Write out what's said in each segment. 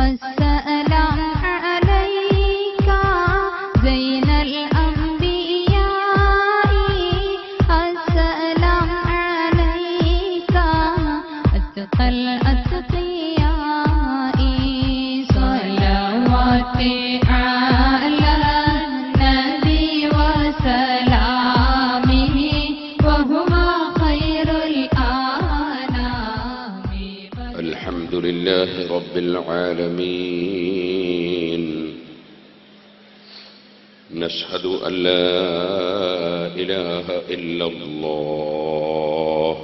السلام عليك زين الأنبياء السلام عليك أتقى الأتقياء صلواتي على النبي وسلامه وهو خير الأنام. الحمد لله رب العالمين. نشهد أن لا إله إلا الله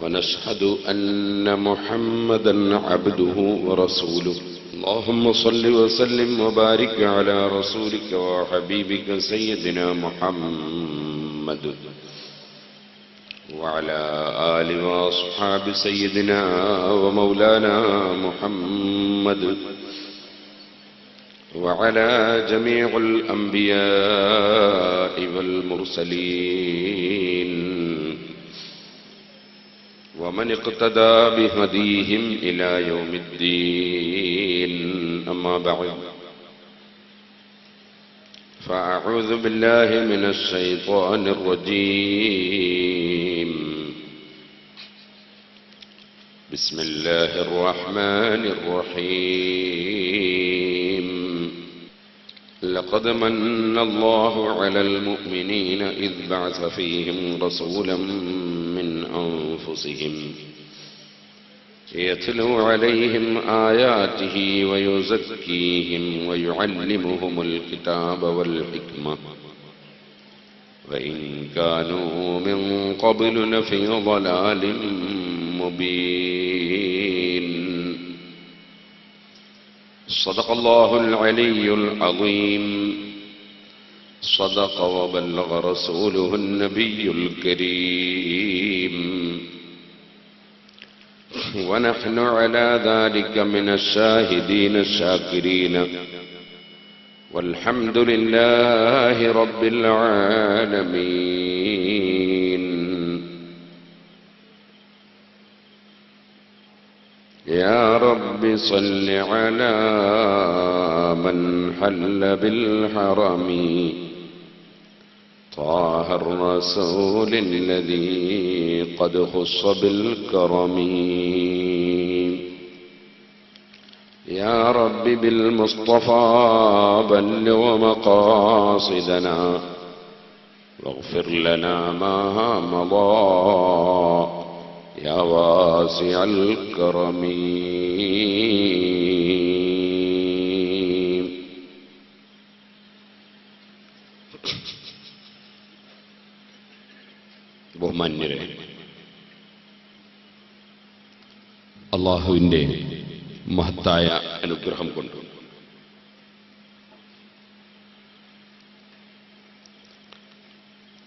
ونشهد أن محمدا عبده ورسوله. اللهم صل وسلم وبارك على رسولك وحبيبك سيدنا محمد وعلى آل وأصحاب سيدنا ومولانا محمد وعلى جميع الأنبياء والمرسلين ومن اقتدى بهديهم إلى يوم الدين. أما بعد، فأعوذ بالله من الشيطان الرجيم. بسم الله الرحمن الرحيم. لقد من الله على المؤمنين إذ بعث فيهم رسولا من أنفسهم يتلو عليهم آياته ويزكيهم ويعلمهم الكتاب والحكمة وإن كانوا من قبل لفي ضلال مبين. صدق الله العلي العظيم. صدق وبلغ رسوله النبي الكريم. ونحن على ذلك من الشاهدين الشاكرين والحمد لله رب العالمين. يا رب صل على من حل بالحرم طه الرسول الذي قد خص بالكرم. يا رب بالمصطفى بلغ مقاصدنا واغفر لنا ما مضى يا واسع الكرم. ബഹുമാന്യരെ, അല്ലാഹുവിൻ്റെ മഹത്തായ അനുഗ്രഹം കൊണ്ട്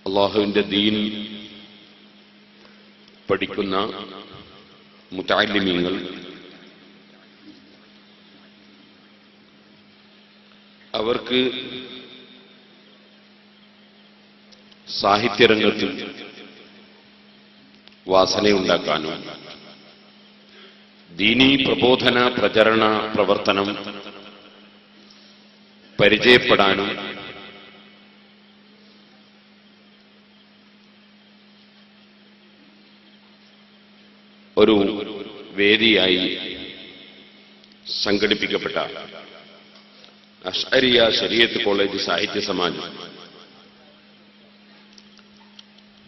അല്ലാഹുവിൻ്റെ ദീൻ പഠിക്കുന്ന മുതഅല്ലിമീങ്ങൾ അവർക്ക് സാഹിത്യരംഗത്തിൽ വാസനയുണ്ടാക്കാനും ദീനീ പ്രബോധന പ്രചരണ പ്രവർത്തനം പരിചയപ്പെടാനും ഒരു വേദിയായി സംഘടിപ്പിക്കപ്പെട്ട അഷ്അരിയ ശരീഅത്ത് കോളേജ് സാഹിത്യ സമാജം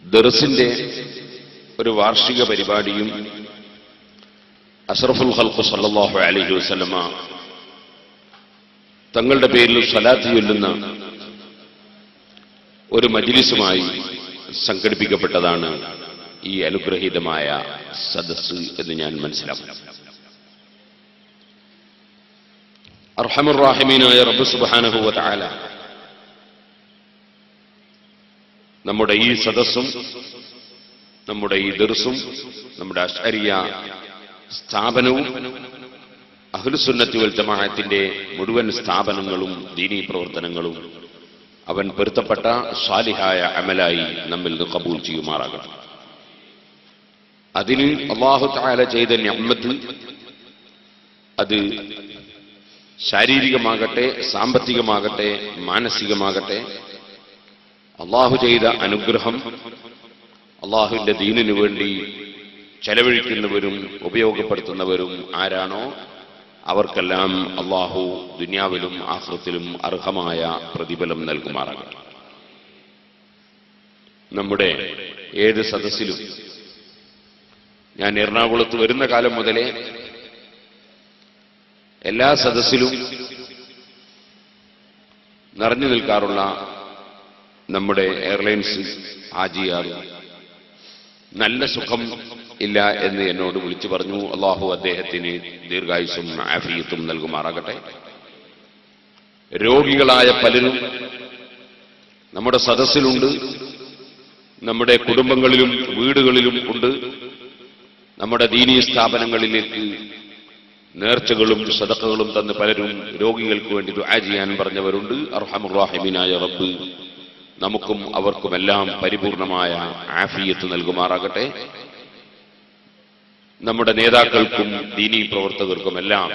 ദർസിന്റെ ഒരു വാർഷിക പരിപാടിയും അഷ്റഫുൽ ഖൽഖ് സല്ലല്ലാഹു അലൈഹി വസല്ലമ തങ്ങളുടെ പേരിൽ സ്വലാത്ത് ചൊല്ലുന്ന ഒരു മജ്ലിസുമായി സംഘടിപ്പിക്കപ്പെട്ടതാണ് ഈ അനുഗ്രഹീതമായ സദസ്സ് എന്ന് ഞാൻ മനസ്സിലാക്കുന്നു. അർഹമുർ റഹീമീനായ റബ്ബ് സുബ്ഹാനഹു വ തആല നമ്മുടെ ഈ സദസ്സും നമ്മുടെ ഈ ദർസും നമ്മുടെ അശ്അരിയ സ്ഥാപനവും അഹ്ലുസുന്നത്തി വൽ ജമാഅത്തിന്റെ മുഴുവൻ സ്ഥാപനങ്ങളും ദീനീ പ്രവർത്തനങ്ങളും അവൻ പൊരുത്തപ്പെട്ട സാലിഹായ അമലായി നമ്മിൽ നിന്ന് ഖബൂൽ ചെയ്യുമാറാകട്ടെ. അതിന് അല്ലാഹു തആല ചെയ്ത നിഅമത്ത് അത് ശാരീരികമാകട്ടെ, സാമ്പത്തികമാകട്ടെ, മാനസികമാകട്ടെ, അള്ളാഹു ചെയ്ത അനുഗ്രഹം അള്ളാഹുവിന്റെ ദീനിനു വേണ്ടി ചെലവഴിക്കുന്നവരും ഉപയോഗപ്പെടുത്തുന്നവരും ആരാണോ അവർക്കെല്ലാം അള്ളാഹു ദുനിയാവിലും ആഖിറത്തിലും അർഹമായ പ്രതിഫലം നൽകുമാറാകട്ടെ. നമ്മുടെ ഏത് സദസ്സിലും ഞാൻ എറണാകുളത്ത് വരുന്ന കാലം മുതലേ എല്ലാ സദസ്സിലും നിറഞ്ഞു നിൽക്കാറുള്ള നമ്മുടെ എയർലൈൻസ് ഹാജിയാർ നല്ല സുഖം ഇല്ല എന്ന് എന്നോട് വിളിച്ചു പറഞ്ഞു. അള്ളാഹു അദ്ദേഹത്തിന് ദീർഘായുസ്സും ആഫിയത്തും നൽകുമാറാകട്ടെ. രോഗികളായ പലരും നമ്മുടെ സദസ്സിലുണ്ട്, നമ്മുടെ കുടുംബങ്ങളിലും വീടുകളിലും ഉണ്ട്. നമ്മുടെ ദീനീ സ്ഥാപനങ്ങളിലേക്ക് നേർച്ചകളും സദഖകളും തന്ന് പലരും രോഗികൾക്ക് വേണ്ടി ദുആ ചെയ്യാൻ പറഞ്ഞവരുണ്ട്. അർഹമുർ റഹീമീനായ റബ്ബ് നമുക്കും അവർക്കുമെല്ലാം പരിപൂർണമായ ആഫിയത്ത് നൽകുമാറാകട്ടെ. നമ്മുടെ നേതാക്കൾക്കും ദീനീ പ്രവർത്തകർക്കുമെല്ലാം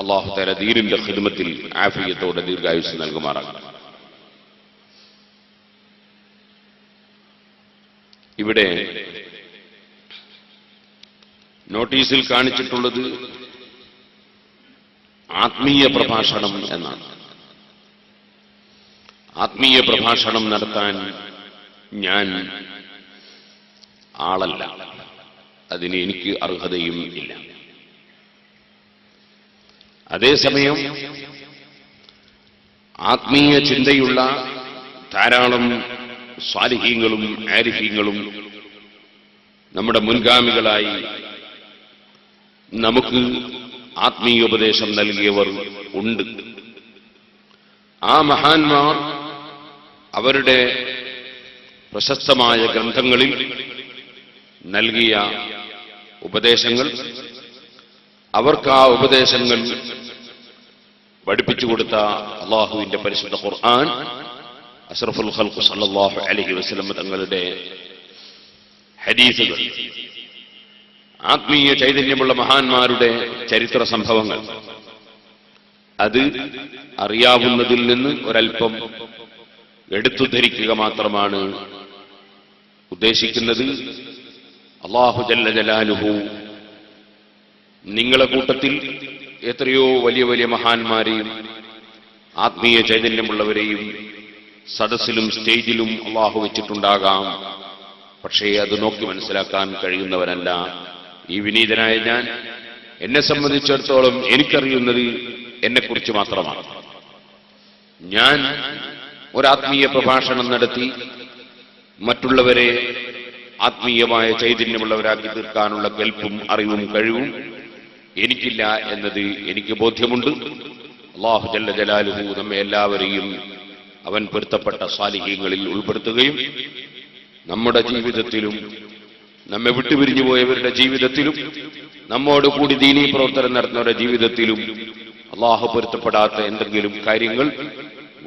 അല്ലാഹു തആല ദീനിന്റെ ഖിദ്മത്തിൽ ആഫിയത്തോടെ ദീർഘായുസ്സ് നൽകുമാറാകട്ടെ. ഇവിടെ നോട്ടീസിൽ കാണിച്ചിട്ടുള്ളത് ആത്മീയ പ്രഭാഷണം എന്നാണ്. ആത്മീയ പ്രഭാഷണം നടത്താൻ ഞാൻ ആളല്ല, അതിന് എനിക്ക് അർഹതയും ഇല്ല. അതേസമയം ആത്മീയ ചിന്തയുള്ള ധാരാളം സ്വാലിഹീങ്ങളും ആരിഫീങ്ങളും നമ്മുടെ മുൻഗാമികളായി നമുക്ക് ആത്മീയോപദേശം നൽകിയവർ ഉണ്ട്. ആ മഹാന്മാർ അവരുടെ പ്രശസ്തമായ ഗ്രന്ഥങ്ങളിൽ നൽകിയ ഉപദേശങ്ങൾ, അവർക്ക് ആ ഉപദേശങ്ങൾ പഠിപ്പിച്ചു കൊടുത്ത അള്ളാഹുവിന്റെ പരിശുദ്ധ ഖുർആൻ, അഷ്റഫുൽ ഖൽഖ് സല്ലല്ലാഹു അലൈഹി വസല്ലം തങ്ങളുടെ ഹദീസുകൾ, ആത്മീയ ചൈതന്യമുള്ള മഹാന്മാരുടെ ചരിത്ര സംഭവങ്ങൾ, അത് അറിയാവുന്നതിൽ നിന്ന് ഒരൽപ്പം എടുത്തുധരിക്കുക മാത്രമാണ് ഉദ്ദേശിക്കുന്നത്. അല്ലാഹു ജല്ല ജലാലുഹു നിങ്ങളെ കൂട്ടത്തിൽ എത്രയോ വലിയ വലിയ മഹാന്മാരെയും ആത്മീയ ചൈതന്യമുള്ളവരെയും സദസ്സിലും സ്റ്റേജിലും അല്ലാഹു വെച്ചിട്ടുണ്ടാകാം. പക്ഷേ അത് നോക്കി മനസ്സിലാക്കാൻ കഴിയുന്നവരല്ല ഈ വിനീതനായ ഞാൻ. എന്നെ സംബന്ധിച്ചിടത്തോളം എനിക്കറിയുന്നത് എന്നെക്കുറിച്ച് മാത്രമാണ്. ഞാൻ ഒരാത്മീയ പ്രഭാഷണം നടത്തി മറ്റുള്ളവരെ ആത്മീയമായ ചൈതന്യമുള്ളവരാക്കി തീർക്കാനുള്ള കെൽപ്പും അറിവും കഴിവും എനിക്കില്ല എന്നത് എനിക്ക് ബോധ്യമുണ്ട്. അല്ലാഹു ജല്ല ജലാലുഹു നമ്മെ എല്ലാവരെയും അവൻ പൊരുത്തപ്പെട്ട സാലിഹീങ്ങളിൽ ഉൾപ്പെടുത്തുകയും നമ്മുടെ ജീവിതത്തിലും നമ്മെ വിട്ടുപിരിഞ്ഞു പോയവരുടെ ജീവിതത്തിലും നമ്മോട് കൂടി ദീനീ പ്രവർത്തനം നടത്തുന്നവരുടെ ജീവിതത്തിലും അല്ലാഹു പൊരുത്തപ്പെടാത്ത എന്തെങ്കിലും കാര്യങ്ങൾ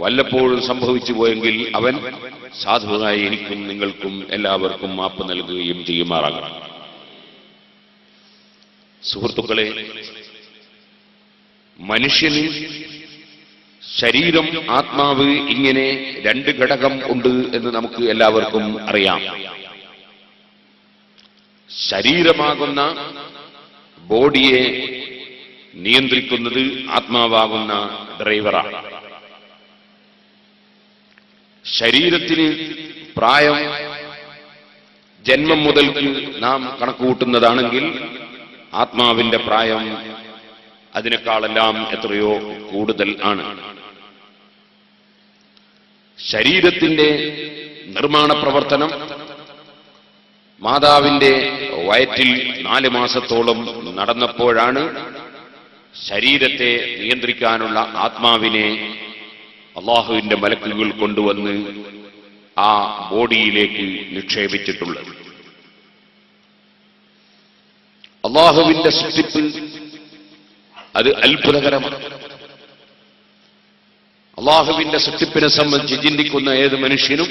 വല്ലപ്പോഴും സംഭവിച്ചു പോയെങ്കിൽ അവൻ സാധുവായി എനിക്കും നിങ്ങൾക്കും എല്ലാവർക്കും മാപ്പ് നൽകുകയും ചെയ്യുമാറാകണം. സുഹൃത്തുക്കളെ, മനുഷ്യന് ശരീരം, ആത്മാവ്, ഇങ്ങനെ രണ്ട് ഘടകം ഉണ്ട് എന്ന് നമുക്ക് എല്ലാവർക്കും അറിയാം. ശരീരമാകുന്ന ബോഡിയെ നിയന്ത്രിക്കുന്നത് ആത്മാവാകുന്ന ഡ്രൈവറാണ്. ശരീരത്തിന് പ്രായം ജന്മം മുതൽക്ക് നാം കണക്കുകൂട്ടുന്നതാണെങ്കിൽ ആത്മാവിന്റെ പ്രായം അതിനേക്കാളെല്ലാം എത്രയോ കൂടുതൽ ആണ്. ശരീരത്തിന്റെ നിർമ്മാണ പ്രവർത്തനം മാതാവിന്റെ വയറ്റിൽ 4 മാസത്തോളം നടന്നപ്പോഴാണ് ശരീരത്തെ നിയന്ത്രിക്കാനുള്ള ആത്മാവിനെ അല്ലാഹുവിന്റെ മലക്കുകൾ കൊണ്ടുവന്ന് ആ ബോഡിയിലേക്ക് നിക്ഷേപിച്ചിട്ടുള്ളത്. അല്ലാഹുവിന്റെ സൃഷ്ടിപ്പ് അത് അത്ഭുതകരമാണ്. അല്ലാഹുവിന്റെ സൃഷ്ടിപ്പിനെ സംബന്ധിച്ച് ചിന്തിക്കുന്ന ഏത് മനുഷ്യനും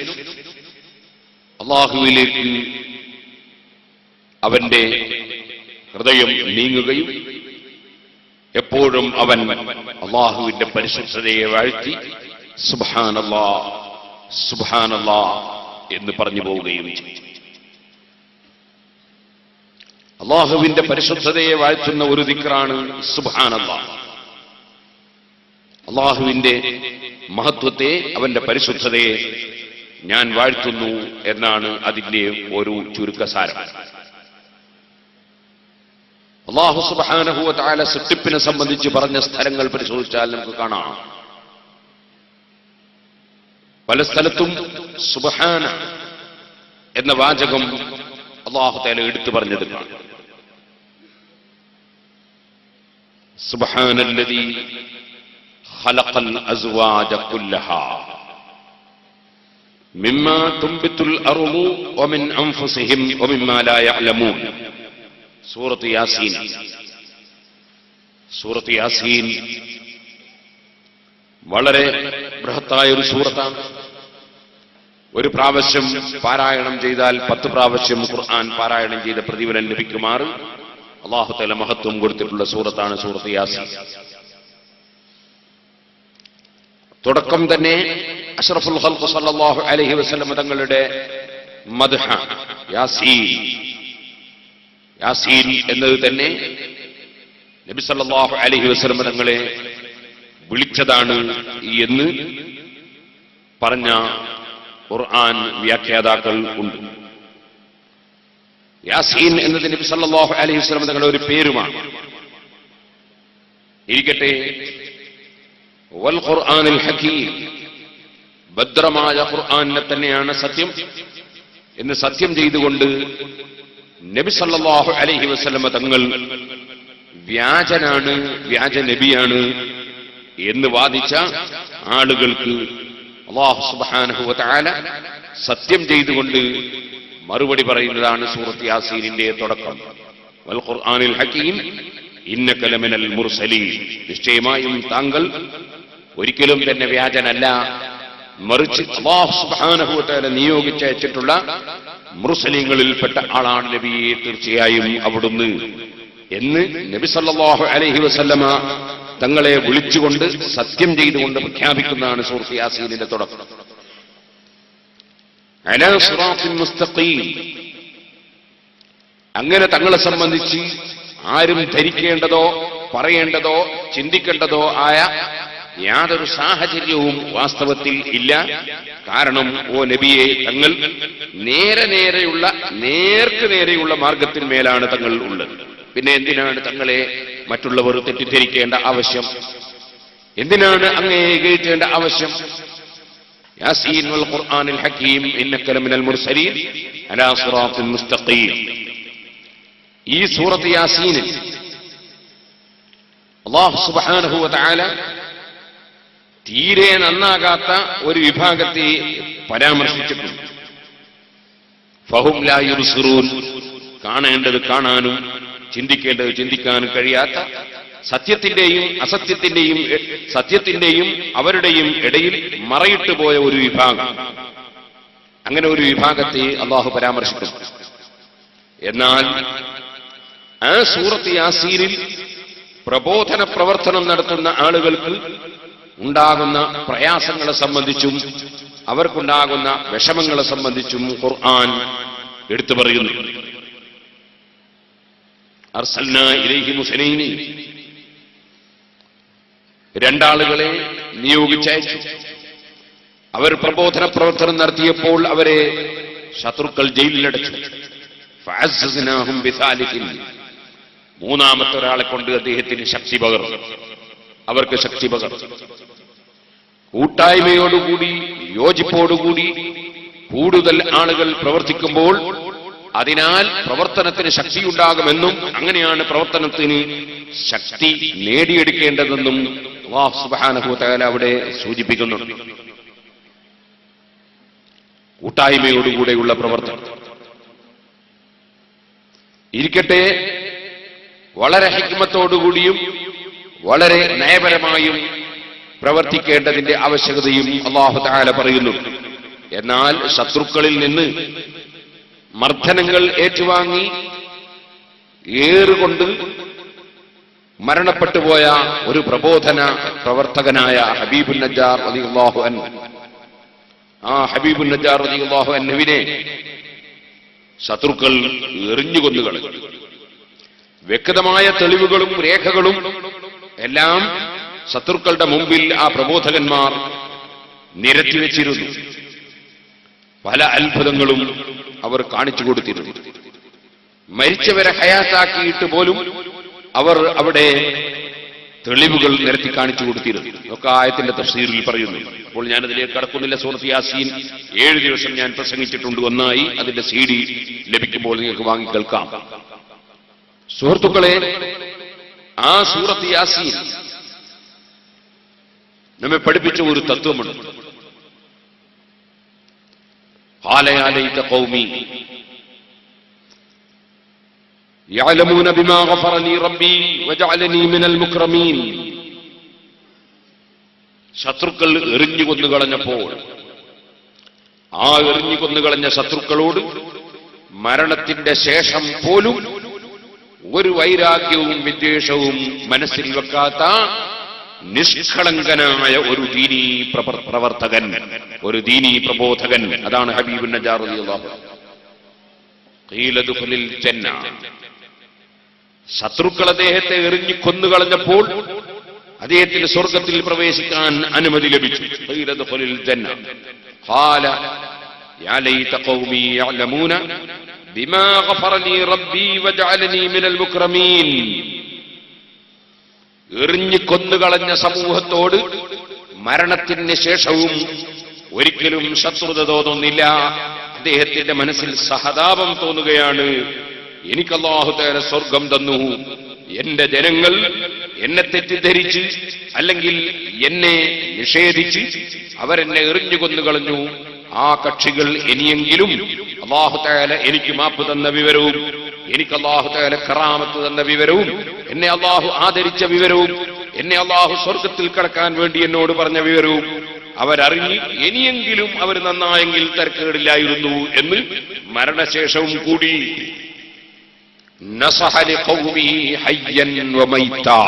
അല്ലാഹുവിലേക്ക് അവന്റെ ഹൃദയം നീങ്ങുകയും അപ്പോഴും അവൻ അള്ളാഹുവിന്റെ പരിശുദ്ധതയെ വാഴ്ത്തി സുബ്ഹാനല്ലാഹ് സുബ്ഹാനല്ലാഹ് എന്ന് പറഞ്ഞു പോവുകയും ചെയ്തു. അള്ളാഹുവിന്റെ പരിശുദ്ധതയെ വാഴ്ത്തുന്ന ഒരു ദിക്റാണ് സുബ്ഹാനല്ലാഹ്. അള്ളാഹുവിന്റെ മഹത്വത്തെ, അവന്റെ പരിശുദ്ധതയെ ഞാൻ വാഴ്ത്തുന്നു എന്നാണ് അതിന്റെ ഒരു ചുരുക്കസാരം. അല്ലാഹു സുബ്ഹാനഹു വ തആല സൃഷ്ടിപ്പിനെ സംബന്ധിച്ച് പറഞ്ഞ സ്ഥലങ്ങൾ പരിശോധിച്ചാൽ നമുക്ക് കാണാം. പല സ്ഥലത്തും സുബ്ഹാന എന്ന വാചകം അല്ലാഹു തആല എടുത്തു പറഞ്ഞത് കാണാം. സുബ്ഹാനല്ലദീ ഖലഖൽ അസ്വാജ കുല്ലഹാ മിമ്മാ തുംബിത്തുൽ അർളു വമിൻ അൻഫുസിഹിം വമിമ്മാ ലാ യഅലമൂൻ. സൂറത്ത് യാസീൻ. സൂറത്ത് യാസീൻ വളരെ ബൃഹത്തായ ഒരു സൂറത്താണ്. ഒരു പ്രാവശ്യം പാരായണം ചെയ്താൽ 10 പ്രാവശ്യം ഖുർആൻ പാരായണം ചെയ്ത പ്രതിഫലം ലഭിക്കുമാറ് അല്ലാഹു തആല മഹത്വം കൊടുത്തിട്ടുള്ള സൂറത്താണ് സൂറത്ത് യാസീൻ. തുടക്കം തന്നെ അഷ്റഫുൽ ഖൽഖ് സല്ലല്ലാഹു അലൈഹി വസല്ലം തങ്ങളുടെ മദ്ഹ യാസീൻ. യാസീൻ എന്നത് തന്നെ നബി സല്ലല്ലാഹു അലൈഹി വസല്ലം തങ്ങളെ വിളിച്ചതാണ് എന്ന് പറഞ്ഞ ഖുർആൻ വ്യാഖ്യാതാക്കൾ ഉണ്ട്. യാസീൻ എന്നത് നബി സല്ലല്ലാഹു അലൈഹി വസല്ലം തങ്ങളുടെ ഒരു പേരുമാണ്. ഇരിക്കട്ടെ, വൽ ഖുർആനിൽ ഹകീം, ഭദ്രമായ ഖുർആനിനെ തന്നെയാണ് സത്യം എന്ന് സത്യം ചെയ്തുകൊണ്ട് നബി സല്ലല്ലാഹു അലൈഹി വസല്ലം തങ്ങൾ വ്യാജനാണ്, വ്യാജ നബിയാണ് എന്ന് വാദിച്ച ആളുകൾക്ക് അല്ലാഹു സുബ്ഹാനഹു വ തആല സത്യം ചെയ്തുകൊണ്ട് മറുപടി പറയുന്നതാണ് സൂറത്ത് യാസീനിന്റെ തുടക്കം. വൽ ഖുർആനിൽ ഹകീം ഇന്നക ലമിനൽ മുർസലീൻ. നിശ്ചയമായും താങ്കൾ ഒരിക്കലും തന്നെ വ്യാജനല്ല, മറിച്ച് അല്ലാഹു സുബ്ഹാനഹു വ തആല നിയോഗിച്ചയച്ചിട്ടുള്ള മുർസലീങ്ങളിൽപ്പെട്ട ആളാണ് നബിയെ, തീർച്ചയായും അവിടുന്ന് എന്ന് നബി സല്ലല്ലാഹു അലൈഹി വസല്ലമ തങ്ങളെ വിളിച്ചുകൊണ്ട് സത്യം ചെയ്തുകൊണ്ട് പ്രഖ്യാപിക്കുന്നതാണ് സൂറത്ത് യാസീനിന്റെ തുടക്കം. അലാ സിറാത്തിൻ മുസ്തഖീം. അങ്ങനെ തങ്ങളെ സംബന്ധിച്ച് ആരും ധരിക്കേണ്ടതോ പറയേണ്ടതോ ചിന്തിക്കേണ്ടതോ ആയ യാതൊരു സാഹചര്യവും വാസ്തവത്തിൽ ഇല്ല. കാരണം ഓ നബിയെ, തങ്ങൾ നേർക്ക് നേരെയുള്ള മാർഗത്തിന്മേലാണ് തങ്ങൾ ഉള്ളത്. പിന്നെ എന്തിനാണ് തങ്ങളെ മറ്റുള്ളവർ തെറ്റിദ്ധരിക്കേണ്ട ആവശ്യം? എന്തിനാണ് അങ്ങയെ കേൾക്കേണ്ട ആവശ്യം? യാസീൻ വൽ ഖുർആനിൽ ഹകീം ഇന്നക ലമിനൽ മുർസലീൻ അലാ സിറാത്തിൻ മുസ്തഖീം. ഈ സൂറത്ത് യാസീനിൽ അല്ലാഹു സുബ്ഹാനഹു വ തആല തീരെ നന്നാകാത്ത ഒരു വിഭാഗത്തെ പരാമർശിച്ചിട്ടുണ്ട്. ഫഹും ലാ യുബ്സിറൂൻ. കാണേണ്ടത് കാണാനും ചിന്തിക്കേണ്ടത് ചിന്തിക്കാനും കഴിയാത്ത, സത്യത്തിന്റെയും അസത്യത്തിന്റെയും സത്യത്തിന്റെയും അവരുടെയും ഇടയിൽ മറയിട്ടു പോയ ഒരു വിഭാഗം. അങ്ങനെ ഒരു വിഭാഗത്തെ അല്ലാഹു പരാമർശിക്കുന്നു. എന്നാൽ ആ സൂറത്ത് യാസീനിൽ പ്രബോധന പ്രവർത്തനം നടത്തുന്ന ആളുകൾക്ക് ഉണ്ടാകുന്ന പ്രയാസങ്ങളെ സംബന്ധിച്ചും അവർക്കുണ്ടാകുന്ന വിഷമങ്ങളെ സംബന്ധിച്ചും ഖുർആൻ എടുത്തു പറയുന്നു. അർസൽനാ ഇലൈഹിം മുസ്ലിമീൻ. രണ്ടാളുകളെ നിയോഗിച്ചയച്ചു. അവർ പ്രബോധന പ്രവർത്തനം നടത്തിയപ്പോൾ അവരെ ശത്രുക്കൾ ജയിലിലടച്ചു. ഫഅസ്സസ്നാഹും ബിസാലിഹിൻ. മൂന്നാമത്തെ ഒരാളെ കൊണ്ട് അദ്ദേഹത്തിന് ശക്തി പകർന്നു, അവർക്ക് ശക്തി പകർന്നു. കൂട്ടായ്മയോടുകൂടി യോജിപ്പോടുകൂടി കൂടുതൽ ആളുകൾ പ്രവർത്തിക്കുമ്പോൾ അതിനാൽ പ്രവർത്തനത്തിന് ശക്തിയുണ്ടാകുമെന്നും അങ്ങനെയാണ് പ്രവർത്തനത്തിന് ശക്തി നേടിയെടുക്കേണ്ടതെന്നും അല്ലാഹു സുബ്ഹാനഹു വ തആല അവിടെ സൂചിപ്പിക്കുന്നുണ്ട്. കൂട്ടായ്മയോടുകൂടെയുള്ള പ്രവർത്തനം ഇരിക്കട്ടെ, വളരെ ഹിക്മത്തോടുകൂടിയും വളരെ നയപരമായും പ്രവർത്തിക്കേണ്ടതിന്റെ ആവശ്യകതയും അല്ലാഹു തആല പറയുന്നു. എന്നാൽ ശത്രുക്കളിൽ നിന്ന് മർദ്ദനങ്ങൾ ഏറ്റുവാങ്ങി ഏറുകൊണ്ട് മരണപ്പെട്ടുപോയ ഒരു പ്രബോധന പ്രവർത്തകനായ ഹബീബുൻ നജ്ജാർ റളിയല്ലാഹു അൻഹു, ആ ഹബീബുൻ നജ്ജാർ റളിയല്ലാഹു അൻഹുവിനെ ശത്രുക്കൾ എറിഞ്ഞുകൊന്നുകളഞ്ഞു. വ്യക്തമായ തെളിവുകളും രേഖകളും എല്ലാം ശത്രുക്കളുടെ മുമ്പിൽ ആ പ്രബോധകന്മാർ നിരത്തിവെച്ചിരുന്നു. പല അത്ഭുതങ്ങളും അവർ കാണിച്ചു കൊടുത്തിരുന്നു. മരിച്ചവരെ ഹയാത്താക്കിയിട്ട് പോലും അവർ അവിടെ തെളിവുകൾ നിരത്തി കാണിച്ചു കൊടുത്തിരുന്നു. ഒക്കെ ആയത്തിന്റെ തഫ്സീറിൽ പറയുന്നു. അപ്പോൾ ഞാനതിലേക്ക് കടക്കുന്നില്ല. സൂറത്ത് യാസീൻ 7 ദിവസം ഞാൻ പ്രസംഗിച്ചിട്ടുണ്ട്. ഒന്നായി അതിന്റെ CD ലഭിക്കുമ്പോൾ നിങ്ങൾക്ക് വാങ്ങി കേൾക്കാം. സുഹൃത്തുക്കളെ, ആ സൂറത്ത് യാസീൻ നമ്മെ പഠിപ്പിച്ച ഒരു തത്വമുണ്ട്. ഖാല യാ ലൈത ഖൗമി യഅലമൂന ബിമാ ഗഫറ ലീ റബ്ബി വജഅലനീ മിനൽ മുക്രമീൻ. ശത്രുക്കൾ എറിഞ്ഞു കൊന്നുകളഞ്ഞപ്പോൾ ആ എറിഞ്ഞു കൊന്നുകളഞ്ഞ ശത്രുക്കളോട് മരണത്തിന്റെ ശേഷം പോലും ഒരു വൈരാഗ്യവും വിദ്വേഷവും മനസ്സിൽ വെക്കാത്ത നിഷ്കളങ്കനായ ഒരു ദീനീ പ്രവർത്തകൻ, ഒരു ദീനീ പ്രബോധകൻ, അതാണ് ഹബീബുൻ നജ്ജാർ റളിയല്ലാഹു അൻഹു. ഖീല ദുഖുലിൽ ജന്ന. ശത്രുക്കൾ അദ്ദേഹത്തെ എറിഞ്ഞു കൊന്നുകളഞ്ഞപ്പോൾ അദ്ദേഹത്തിന് സ്വർഗത്തിൽ പ്രവേശിക്കാൻ അനുമതി ലഭിച്ചു. ഖീല ദുഖുലിൽ ജന്ന. ഖാല യാ ലൈത ഖൗമി യഅലമൂന ബിമാ ഗഫറ ലീ റബ്ബി വജഅലനീ മിനൽ മുക്രമീൻ. എറിഞ്ഞു കൊന്നുകളഞ്ഞ സമൂഹത്തോട് മരണത്തിന് ശേഷവും ഒരിക്കലും ശത്രുത തോന്നുന്നില്ല. അദ്ദേഹത്തിന്റെ മനസ്സിൽ സഹതാപം തോന്നുകയാണ്. എനിക്ക് അല്ലാഹു തആല സ്വർഗം തന്നു, എന്റെ ജനങ്ങൾ എന്നെ തെറ്റിദ്ധരിച്ച് അല്ലെങ്കിൽ എന്നെ നിഷേധിച്ച് അവരെന്നെ എറിഞ്ഞു കൊന്നുകളഞ്ഞു. ആ കക്ഷികൾ ഇനിയെങ്കിലും അല്ലാഹു തആല എനിക്ക് മാപ്പ് തന്ന വിവരവും, എനിക്ക് അല്ലാഹു തആല കറാമത്ത് തന്ന വിവരവും, എന്നെ അല്ലാഹു ആദരിച്ച വിവരവും, എന്നെ അല്ലാഹു സ്വർഗത്തിൽ കടക്കാൻ വേണ്ടി എന്നോട് പറഞ്ഞ വിവരവും അവരറിഞ്ഞ് ഇനിയെങ്കിലും അവർ നന്നായെങ്കിൽ തരക്കേടില്ലായിരുന്നു എന്ന് മരണശേഷവും കൂടി നസഹ ലിഖൗമിഹി ഹയ്യൻ വമൈതാ.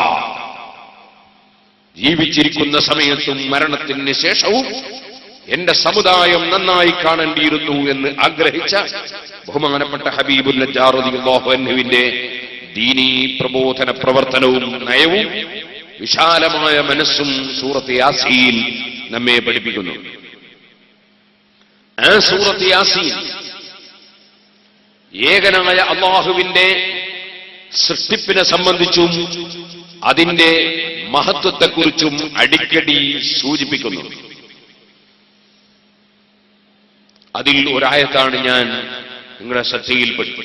ജീവിച്ചിരിക്കുന്ന സമയത്തും മരണത്തിന് ശേഷവും എന്റെ സമുദായം നന്നായി കാണേണ്ടിയിരുന്നു എന്ന് ആഗ്രഹിച്ച ബഹുമാനപ്പെട്ട ഹബീബുൻ നജ്ജാർ റളിയല്ലാഹു അൻഹുവിന്റെ ദീനീ പ്രബോധന പ്രവർത്തനവും നയവും വിശാലമായ മനസ്സും സൂറത്ത് യാസീൻ നമ്മെ പഠിപ്പിക്കുന്നു. ആ സൂറത്ത് യാസീൻ ഏകനായ അല്ലാഹുവിന്റെ സൃഷ്ടിപ്പിനെ സംബന്ധിച്ചും അതിന്റെ മഹത്വത്തെക്കുറിച്ചും അടിക്കടി സൂചിപ്പിക്കുന്നു. അതിൽ ഒരായത്താണ് ഞാൻ നിങ്ങളുടെ ശ്രദ്ധയിൽപ്പെട്ടു.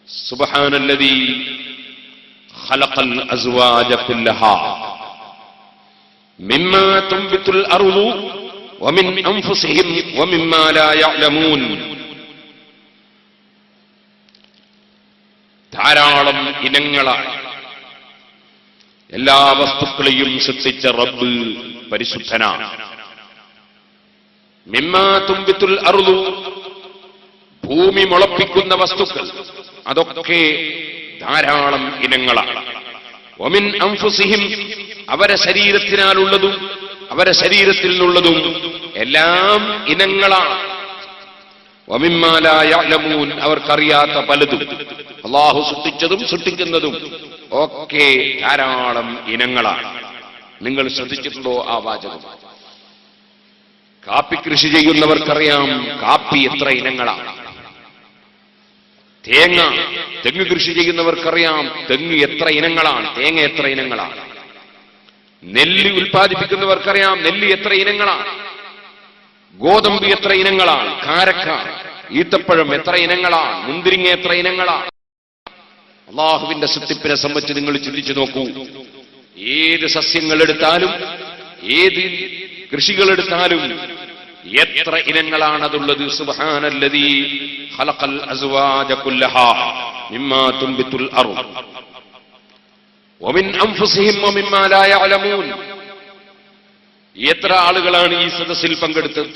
സുബ്ഹാനല്ലദീ ഖലഖൽ അസ്വാജ കുല്ലഹാ മിമ്മാ തുൻബിതുൽ അർളു വമിൻ അൻഫുസിഹിം വമിമ്മാ ലാ യഅലമൂൻ. ധാരാളം ഇനങ്ങളാണ് എല്ലാ വസ്തുക്കളെയും സൃഷ്ടിച്ച റബ്ബ് പരിശുദ്ധനാണ്. മിമ്മാ തുൻബിതുൽ അർളു, ഭൂമി മുളപ്പിക്കുന്ന വസ്തുക്കൾ, അതൊക്കെ ധാരാളം ഇനങ്ങളാണ്. വമിൻ അൻഫുസിഹിം, അവരെ ശരീരത്തിനാലുള്ളതും അവരെ ശരീരത്തിൽ നിന്നുള്ളതും എല്ലാം ഇനങ്ങളാണ്. വമിമ്മാ ലാ യഅലമൂൻ, അവർക്കറിയാത്ത പലതും, അല്ലാഹു സൃഷ്ടിച്ചതും സൃഷ്ടിക്കുന്നതും ഒക്കെ ധാരാളം ഇനങ്ങളാണ്. നിങ്ങൾ ശ്രദ്ധിച്ചിട്ടുണ്ടോ ആ വാചകം? കാപ്പി കൃഷി ചെയ്യുന്നവർക്കറിയാം കാപ്പി എത്ര ഇനങ്ങളാണ്. തെങ്ങ് കൃഷി ചെയ്യുന്നവർക്കറിയാം തെങ്ങ് എത്ര ഇനങ്ങളാണ്, തേങ്ങ എത്ര ഇനങ്ങളാണ്. നെല്ല് ഉൽപ്പാദിപ്പിക്കുന്നവർക്കറിയാം നെല്ല് എത്ര ഇനങ്ങളാണ്, ഗോതമ്പ് എത്ര ഇനങ്ങളാണ്, കാരക്ക ഈത്തപ്പഴം എത്ര ഇനങ്ങളാണ്, മുന്തിരിങ്ങ എത്ര ഇനങ്ങളാണ്. അല്ലാഹുവിന്റെ സൃഷ്ടിപ്പിനെ സംബന്ധിച്ച് നിങ്ങൾ ചിന്തിച്ചു നോക്കൂ. ഏത് സസ്യങ്ങൾ എടുത്താലും ഏത് കൃഷികളെടുത്താലും എത്ര ഇനങ്ങളാണതുള്ളത്. സുബ്ഹാനല്ലദീ ഖലഖൽ അസ്വാജ കുല്ലഹാ മിമ്മാ തുൻബിതുൽ അർള് വമിൻ അൻഫുസിഹിം വമിമ്മാ ലാ യഅലമൂൻ. എത്ര ആളുകളാണ് ഈ സദസ്സിൽ പങ്കെടുത്തത്?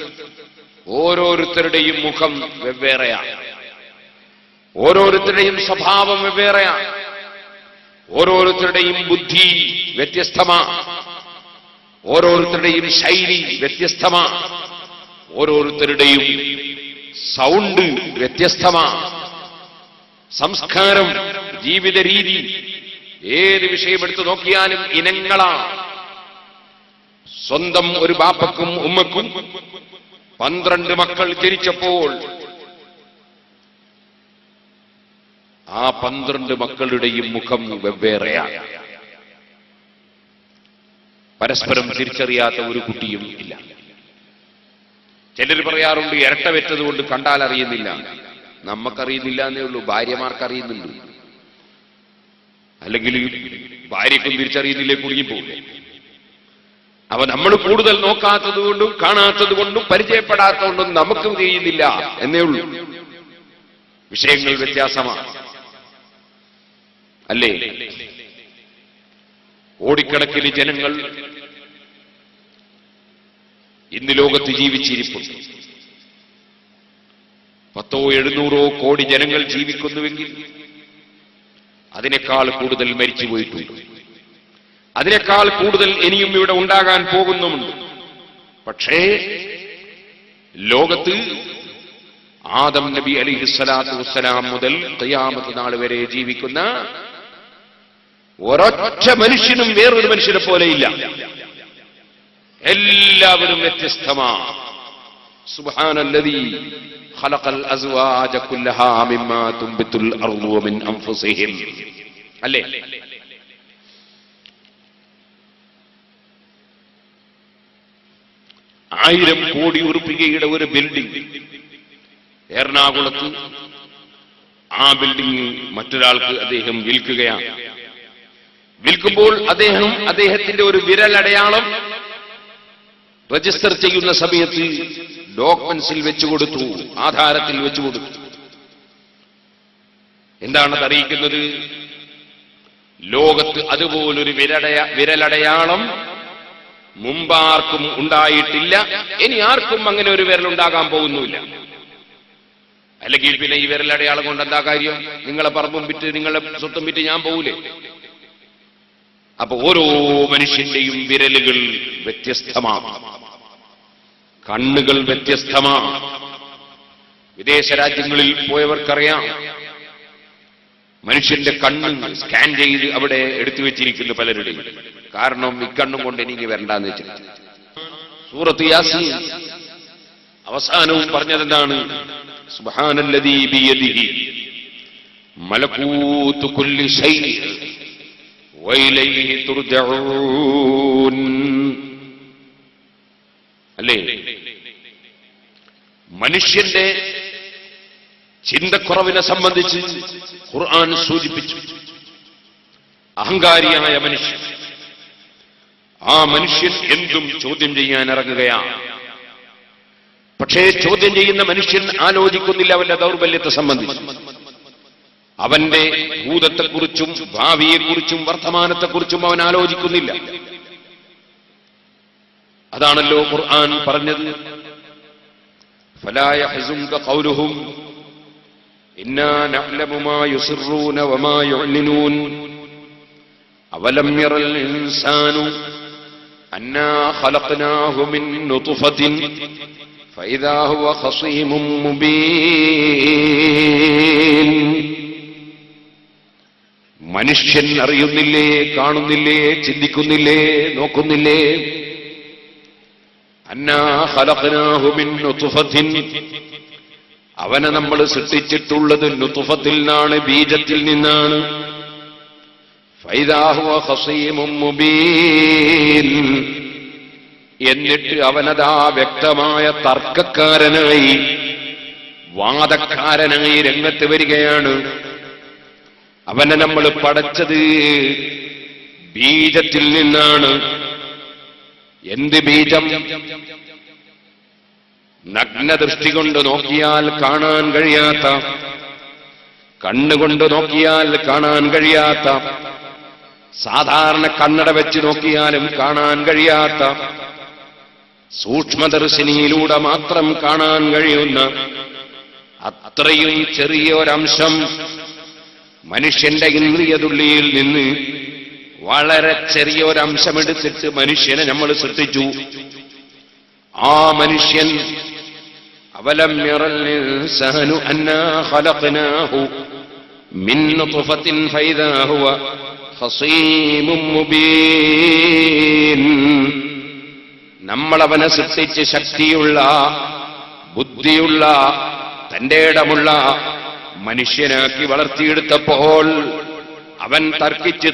ഓരോരുത്തരുടെയും മുഖം വെവ്വേറെയാണ്, ഓരോരുത്തരുടെയും സ്വഭാവം വെവ്വേറെയാണ്. ഓരോരുത്തരുടെയും ബുദ്ധി വ്യത്യസ്തമാണ്, ഓരോരുത്തരുടെയും ശൈലി വ്യത്യസ്തമാണ്, ഓരോരുത്തരുടെയും സൗണ്ട് വ്യത്യസ്തമാണ്, സംസ്കാരം, ജീവിത രീതി, ഏത് വിഷയമെടുത്ത് നോക്കിയാലും ഇനങ്ങളാണ്. സ്വന്തം ഒരു ബാപ്പക്കും ഉമ്മക്കും 12 മക്കൾ ജനിച്ചപ്പോൾ ആ 12 മക്കളുടെയും മുഖം വെവ്വേറെയാണ്. പരസ്പരം തിരിച്ചറിയാത്ത ഒരു കുട്ടിയും ഇല്ല. ചിലർ പറയാറുണ്ട് ഇരട്ട വെച്ചതുകൊണ്ട് കണ്ടാൽ അറിയുന്നില്ല. നമുക്കറിയുന്നില്ല എന്നേ ഉള്ളൂ, ഭാര്യമാർക്കറിയുന്നുണ്ട്. അല്ലെങ്കിൽ ഭാര്യക്കും തിരിച്ചറിയുന്നില്ലേ, കുടുങ്ങിപ്പോകില്ലേ. അപ്പൊ നമ്മൾ കൂടുതൽ നോക്കാത്തത് കൊണ്ടും കാണാത്തത് കൊണ്ടും പരിചയപ്പെടാത്തതുകൊണ്ടും നമുക്കും കഴിയുന്നില്ല എന്നേ ഉള്ളൂ. വിഷയങ്ങൾ വ്യത്യാസമാണ് അല്ലേ? കോടിക്കണക്കിന് ജനങ്ങൾ ഇന്ന് ലോകത്ത് ജീവിച്ചിരിപ്പുണ്ട്. 100-700 കോടി ജനങ്ങൾ ജീവിക്കുന്നുവെങ്കിൽ അതിനേക്കാൾ കൂടുതൽ മരിച്ചുപോയിട്ടുണ്ട്. അതിനേക്കാൾ കൂടുതൽ ഇനിയും ഇവിടെ ഉണ്ടാകാൻ പോകുന്നുമുണ്ട്. പക്ഷേ ലോകത്ത് ആദം നബി അലൈഹിസ്സലാത്തു വസ്സലാം മുതൽ ഖിയാമത്ത് നാൾ വരെ ജീവിക്കുന്ന ഒരൊറ്റ മനുഷ്യനും വേറൊരു മനുഷ്യനെ പോലെയില്ല. എല്ലാവരും വ്യത്യസ്തമാണ്. സുബ്ഹാനല്ലദീ ഖലഖൽ അസ്വാജ കുല്ലഹാ മിമ്മാ തുംബിതുൽ അർളു വമിൻ അൻഫുസിഹിം. അല്ലേ? ആയിരം കോടി ഉറുപ്പികയുടെ ഒരു ബിൽഡിംഗ് എറണാകുളത്ത്, ആ ബിൽഡിംഗ് മറ്റൊരാൾക്ക് അദ്ദേഹം വിൽക്കുകയാണ്. വിൽക്കുമ്പോൾ അദ്ദേഹത്തിന്റെ ഒരു വിരലടയാളം രജിസ്റ്റർ ചെയ്യുന്ന സമയത്ത് ഡോക്യുമെന്റ്സിൽ വെച്ചുകൊടുത്തു, ആധാരത്തിൽ വെച്ചുകൊടുത്തു. എന്താണത് അറിയിക്കുന്നത്? ലോകത്ത് അതുപോലൊരു വിരലടയാളം മുമ്പാർക്കും ഉണ്ടായിട്ടില്ല, ഇനി ആർക്കും അങ്ങനെ ഒരു വിരലുണ്ടാകാൻ പോകുന്നില്ല. അല്ലെങ്കിൽ പിന്നെ ഈ വിരലടയാളം കൊണ്ട് എന്താ കാര്യം? നിങ്ങളെ പറമ്പും വിറ്റ് നിങ്ങളെ സ്വത്തും വിറ്റ് ഞാൻ പോകൂലേ? അപ്പൊ ഓരോ മനുഷ്യന്റെയും വിരലുകൾ വ്യത്യസ്തമാണ്, കണ്ണുകൾ വ്യത്യസ്തമാണ്. വിദേശ രാജ്യങ്ങളിൽ പോയവർക്കറിയാം, മനുഷ്യന്റെ കണ്ണ് സ്കാൻ ചെയ്ത് അവിടെ എടുത്തു വെച്ചിരിക്കുന്നു പലരുടെയും. കാരണം ഇക്കണ്ണും കൊണ്ട് എനിക്ക് വരണ്ടെന്ന് വെച്ചിട്ട്. സൂറത്ത് യാസീൻ അവസാനവും പറഞ്ഞതെന്താണ്? സുബ്ഹാനല്ലദീ ബിയദിഹി മലകൂതു കുല്ലി ശൈഇ വഇലൈഹി തുർജഊൻ. അല്ലേ? മനുഷ്യന്റെ ചിന്തക്കുറവിനെ സംബന്ധിച്ച് ഖുർആൻ സൂചിപ്പിച്ചു. അഹങ്കാരിയായ മനുഷ്യൻ, ആ മനുഷ്യൻ എന്തും ചോദ്യം ചെയ്യാൻ ഇറങ്ങുകയാണ്. പക്ഷേ ചോദ്യം ചെയ്യുന്ന മനുഷ്യൻ ആലോചിക്കുന്നില്ല അവന്റെ ദൗർബല്യത്തെ സംബന്ധിച്ച്. അവന്റെ ഭൂതത്തെക്കുറിച്ചും ഭാവിയെക്കുറിച്ചും വർത്തമാനത്തെക്കുറിച്ചും അവൻ ആലോചിക്കുന്നില്ല. അതാണല്ലോ ഖുർആൻ പറഞ്ഞത്, ഫലാ യഹ്സുൻക ഖൗലുഹും ഇന്നാ നഅലമു മാ യുസിറൂന വമാ യുഅ്ലിനൂൻ അവലം യറൽ ഇൻസാനു അന്നാ ഖലഖനാഹു മിൻ നുത്ഫത്തിൻ ഫഇദാ ഹുവ ഖസീമും മുബീൻ. മനുഷ്യൻ അറിയുന്നില്ലേ, കാണുന്നില്ലേ, ചിന്തിക്കുന്നില്ലേ, നോക്കുന്നില്ലേ? അന്നാ ഖലഖനാഹു മിൻ നുത്ഫത്തിൻ, അവനെ നമ്മൾ സൃഷ്ടിച്ചിട്ടുള്ളത് നുത്ഫത്തിൽ നിന്നാണ്, ബീജത്തിൽ നിന്നാണ്. ഫൈദാ ഹുവ ഖസീമും മുബീൻ, എന്നിട്ട് അവനതാ വ്യക്തമായ തർക്കക്കാരനായി, വാദക്കാരനായി രംഗത്ത് വരികയാണ്. അവനെ നമ്മൾ പടച്ചത് ബീജത്തിൽ നിന്നാണ്. എന്ത് ബീജം? നഗ്നദൃഷ്ടി കൊണ്ട് നോക്കിയാൽ കാണാൻ കഴിയാത്ത, കണ്ണുകൊണ്ട് നോക്കിയാൽ കാണാൻ കഴിയാത്ത, സാധാരണ കണ്ണട വെച്ച് നോക്കിയാലും കാണാൻ കഴിയാത്ത, സൂക്ഷ്മദർശിനിയിലൂടെ മാത്രം കാണാൻ കഴിയുന്ന അത്രയും ചെറിയൊരംശം മനുഷ്യന്റെ ഇന്ദ്രിയതുള്ളിയിൽ നിന്ന് വളരെ ചെറിയൊരംശമെടുത്തിട്ട് മനുഷ്യനെ നമ്മൾ സൃഷ്ടിച്ചു. ആ മനുഷ്യൻ അവലം യറൽ ഇൻസാനു അന്നാ ഖലഖനാഹു മിൻ നുത്ഫത്തിൻ ഫൈദാ ഹുവ ഖസീമും മുബീൻ. നമ്മളവനെ സൃഷ്ടിച്ച് ശക്തിയുള്ള, ബുദ്ധിയുള്ള, തന്റെ ഇടമുള്ള മനുഷ്യനാക്കി വളർത്തിയെടുത്തപ്പോൾ അവൻ തർക്കിച്ച്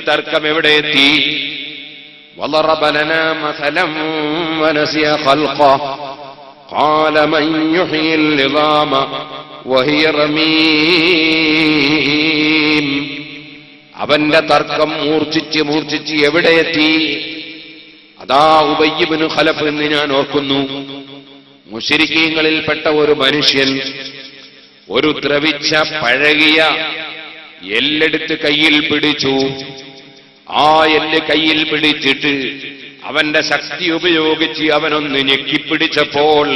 തർക്കം എവിടെ എത്തി? വളറബ ലനാ മസലൻ വനസിയ ഖൽഖഹ ഖാല മൻ യുഹ്യിൽ ഇളാമ വഹിയ റമീം. അവന്റെ തർക്കം മൂർച്ഛിച്ച് എവിടെ എത്തി? അതാ ഉബയ്യ് ഇബ്നു ഖലഫ് എന്ന് ഞാൻ ഓർക്കുന്നു. മുശ്രിക്കീങ്ങളിൽപ്പെട്ട ഒരു മനുഷ്യൻ ഒരു ദ്രവിച്ച പഴകിയ എല്ലെടുത്ത് കയ്യിൽ പിടിച്ചു. ആ എല്ല് കയ്യിൽ പിടിച്ചിട്ട് അവന്റെ ശക്തി ഉപയോഗിച്ച് അവനൊന്ന് ഞെക്കിപ്പിടിച്ചപ്പോൾ